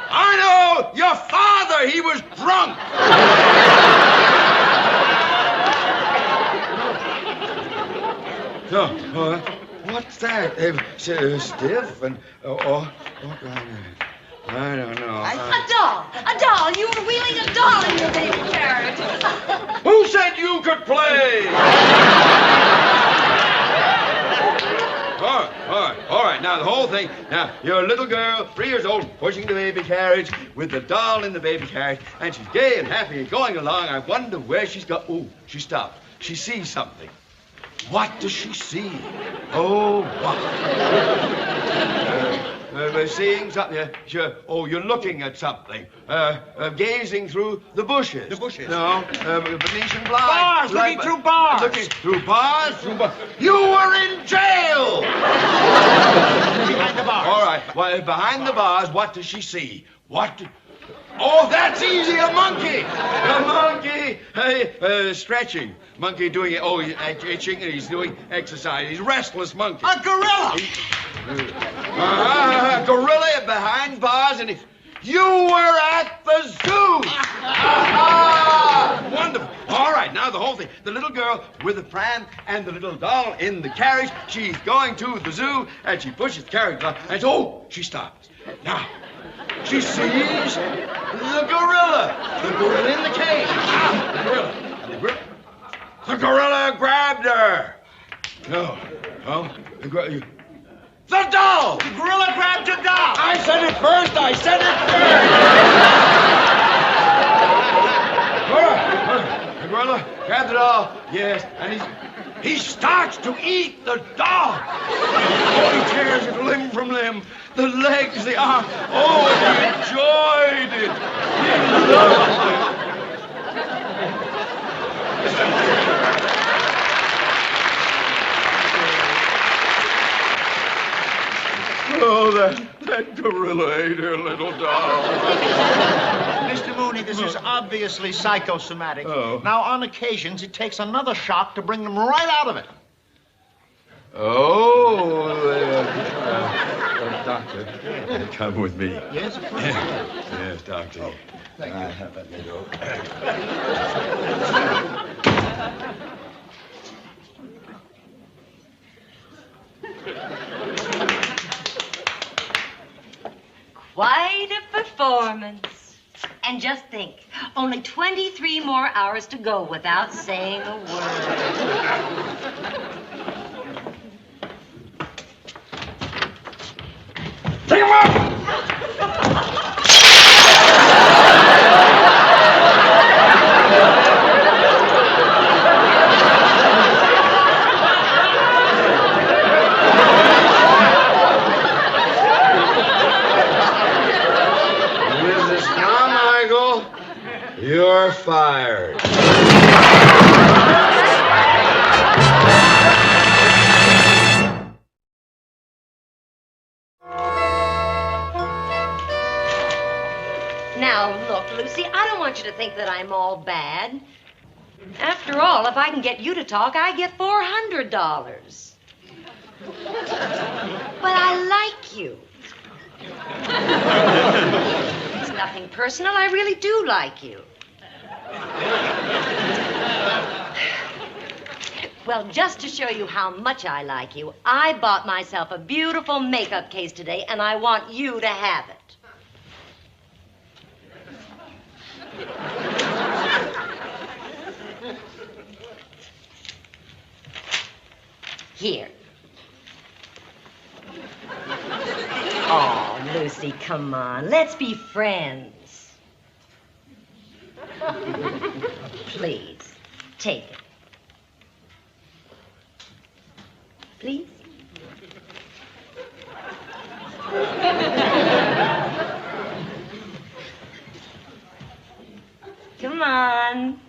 S2: I know! Your father, he was drunk! What's that? Stiff and... I don't know.
S15: A doll. You were wheeling a doll in your baby carriage.
S2: Who said you could play? All right. Now, the whole thing. Now, you're a little girl, 3 years old, pushing the baby carriage with the doll in the baby carriage, and she's gay and happy and going along. I wonder where she's got... Oh, she stopped. She sees something. What does she see? Oh, what? Seeing something. You're looking at something. Gazing through the bushes.
S18: The bushes?
S2: No, Venetian blinds.
S18: Bars, looking through bars.
S2: Looking through bars, You were in jail!
S18: Behind the bars.
S2: All right. Well, behind the bars, what does she see? Oh, that's easy, a monkey! A monkey! Stretching. Monkey doing it. Oh, he's itching and he's doing exercise. He's a restless monkey.
S18: A gorilla!
S2: Gorilla behind bars and you were at the zoo! Wonderful. All right, now the whole thing. The little girl with the pram and the little doll in the carriage. She's going to the zoo and she pushes the carriage on and she stops. Now, she sees the gorilla. The gorilla in the cage. The gorilla grabbed her. No. The doll!
S18: The gorilla grabbed the doll!
S2: I said it first! The gorilla grabbed the doll, yes, and he starts to eat the doll. Oh, he tears it limb from limb, the legs, the arm. Oh, he enjoyed it. He loved it.
S8: Oh, that gorilla ate her little doll.
S18: Mr. Mooney, this is obviously psychosomatic.
S8: Oh.
S18: Now, on occasions, it takes another shock to bring them right out of it.
S8: Oh, doctor, come with me.
S18: Yes, of course.
S8: Yes, doctor.
S18: Oh, thank you.
S8: Let me go.
S15: Quite a performance. And just think, only 23 more hours to go without saying a word.
S8: Take him up! Mrs. Carmichael, you're fired.
S15: Now, look, Lucy, I don't want you to think that I'm all bad. After all, if I can get you to talk, I get $400. But I like you. It's nothing personal. I really do like you. Well, just to show you how much I like you, I bought myself a beautiful makeup case today, and I want you to have it. Here. Oh, Lucy, come on. Let's be friends. Please, take it. Please? Come on.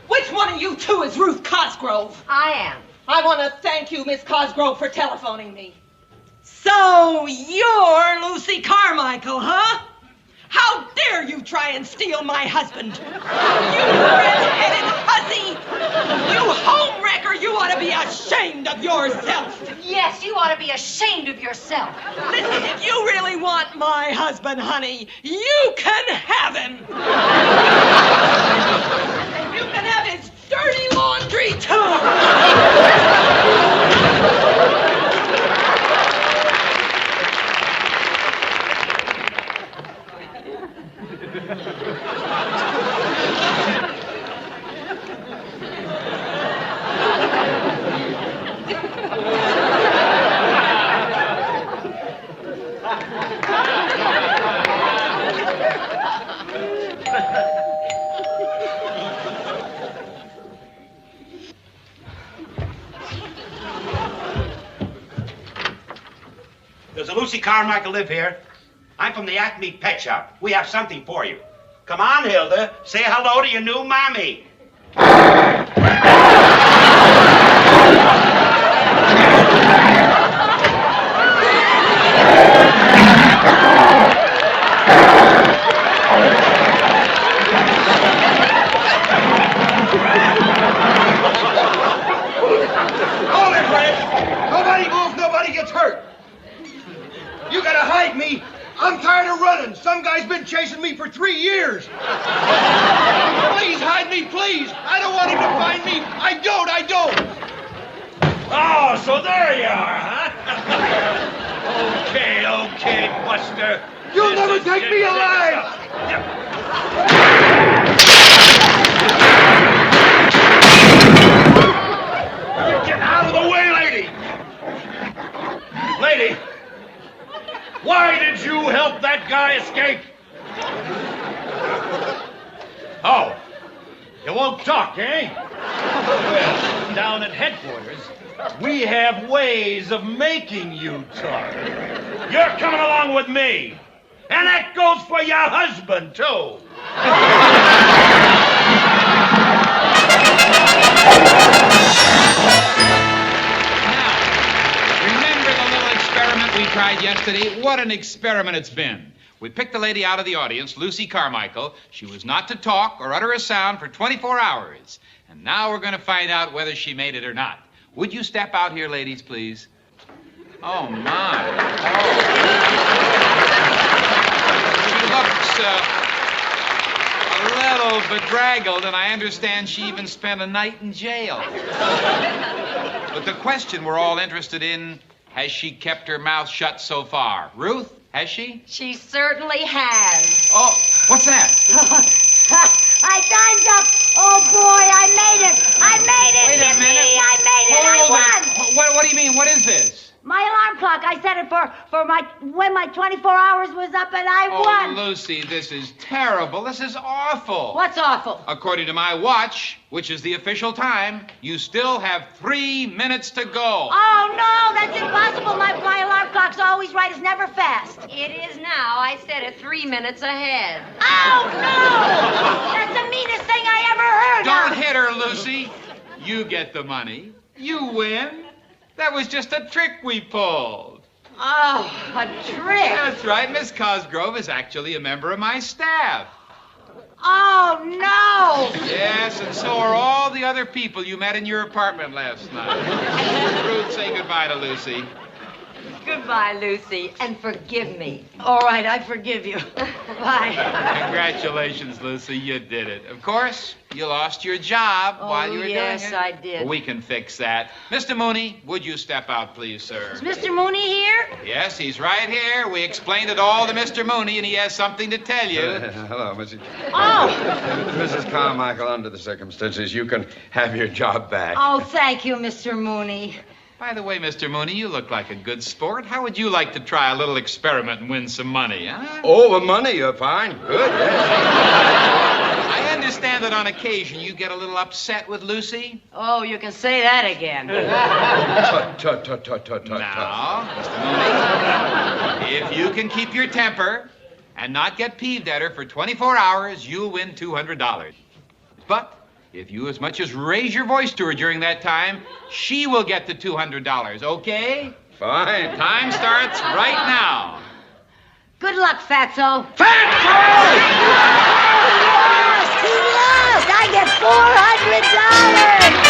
S19: Which one of you two is Ruth Cosgrove?
S15: I am.
S19: I want to thank you, Miss Cosgrove, for telephoning me. So you're Lucy Carmichael, huh? How dare you try and steal my husband? You red-headed hussy! You homewrecker! You ought to be ashamed of yourself!
S15: Yes, you ought to be ashamed of yourself.
S19: Listen, if you really want my husband, honey, you can have him! You can have his dirty laundry, too!
S13: Does a Lucy Carmichael live here? I'm from the Acme Pet Shop. We have something for you. Come on, Hilda. Say hello to your new mommy.
S8: Hold it, Fred! Nobody moves, nobody gets hurt. You gotta hide me. I'm tired of running. Some guy's been chasing me for 3 years. Please hide me, please. I don't want to
S13: so there you are, huh? Okay, Buster.
S8: You'll never take me alive!
S13: Get out of the way, lady! Lady, why did you help that guy escape? Oh, you won't talk, eh? Well, down at headquarters, we have ways of making you talk. You're coming along with me. And that goes for your husband, too.
S16: Remember the little experiment we tried yesterday? What an experiment it's been. We picked a lady out of the audience, Lucy Carmichael. She was not to talk or utter a sound for 24 hours. And now we're going to find out whether she made it or not. Would you step out here, ladies, please? Oh, my. She looks a little bedraggled, and I understand she even spent a night in jail. But the question we're all interested in, has she kept her mouth shut so far? Ruth, has she?
S15: She certainly has.
S16: Oh, what's that?
S5: I timed up. Oh, boy, I made it. I made it.
S16: Wait a minute.
S5: I made it. I won.
S16: What do you mean? What is this?
S5: My alarm clock. I set it for when my 24 hours was up, and I won.
S16: Oh, Lucy, this is terrible. This is awful.
S15: What's awful?
S16: According to my watch, which is the official time, you still have 3 minutes to go.
S5: Oh, no, that's impossible. My alarm clock's always right. It's never fast.
S15: It is now. I set it 3 minutes ahead.
S5: Oh, no! That's the meanest thing I ever heard
S16: Don't
S5: of.
S16: hit her, Lucy. You get the money. You win. That was just a trick we pulled.
S15: Oh, a trick.
S16: That's right. Miss Cosgrove is actually a member of my staff.
S5: Oh, no!
S16: Yes, and so are all the other people you met in your apartment last night. Ruth, say goodbye to Lucy.
S15: Goodbye, Lucy, and forgive me.
S1: All right, I forgive you. Bye.
S16: Congratulations, Lucy. You did it. Of course, you lost your job while you were
S1: yes,
S16: doing it.
S1: I did.
S16: We can fix that. Mr. Mooney, would you step out, please, sir?
S1: Is Mr. Mooney here?
S16: Yes, he's right here. We explained it all to Mr. Mooney, and he has something to tell you.
S8: Hello, Mrs.
S1: Oh.
S8: Mrs. Carmichael, under the circumstances, you can have your job back.
S1: Oh, thank you, Mr. Mooney.
S16: By the way, Mr. Mooney, you look like a good sport. How would you like to try a little experiment and win some money, huh?
S8: Oh, the money, you're fine. Good, yes.
S16: I understand that on occasion you get a little upset with Lucy.
S1: Oh, you can say that again.
S8: Tut, tut, tut, tut, tut, tut.
S16: Now, Mr. Mooney, if you can keep your temper and not get peeved at her for 24 hours, you'll win $200. But if you as much as raise your voice to her during that time, she will get the $200, okay?
S8: Fine.
S16: Time starts right now.
S1: Good luck, Fatso.
S16: Fatso!
S5: He lost! I get $400!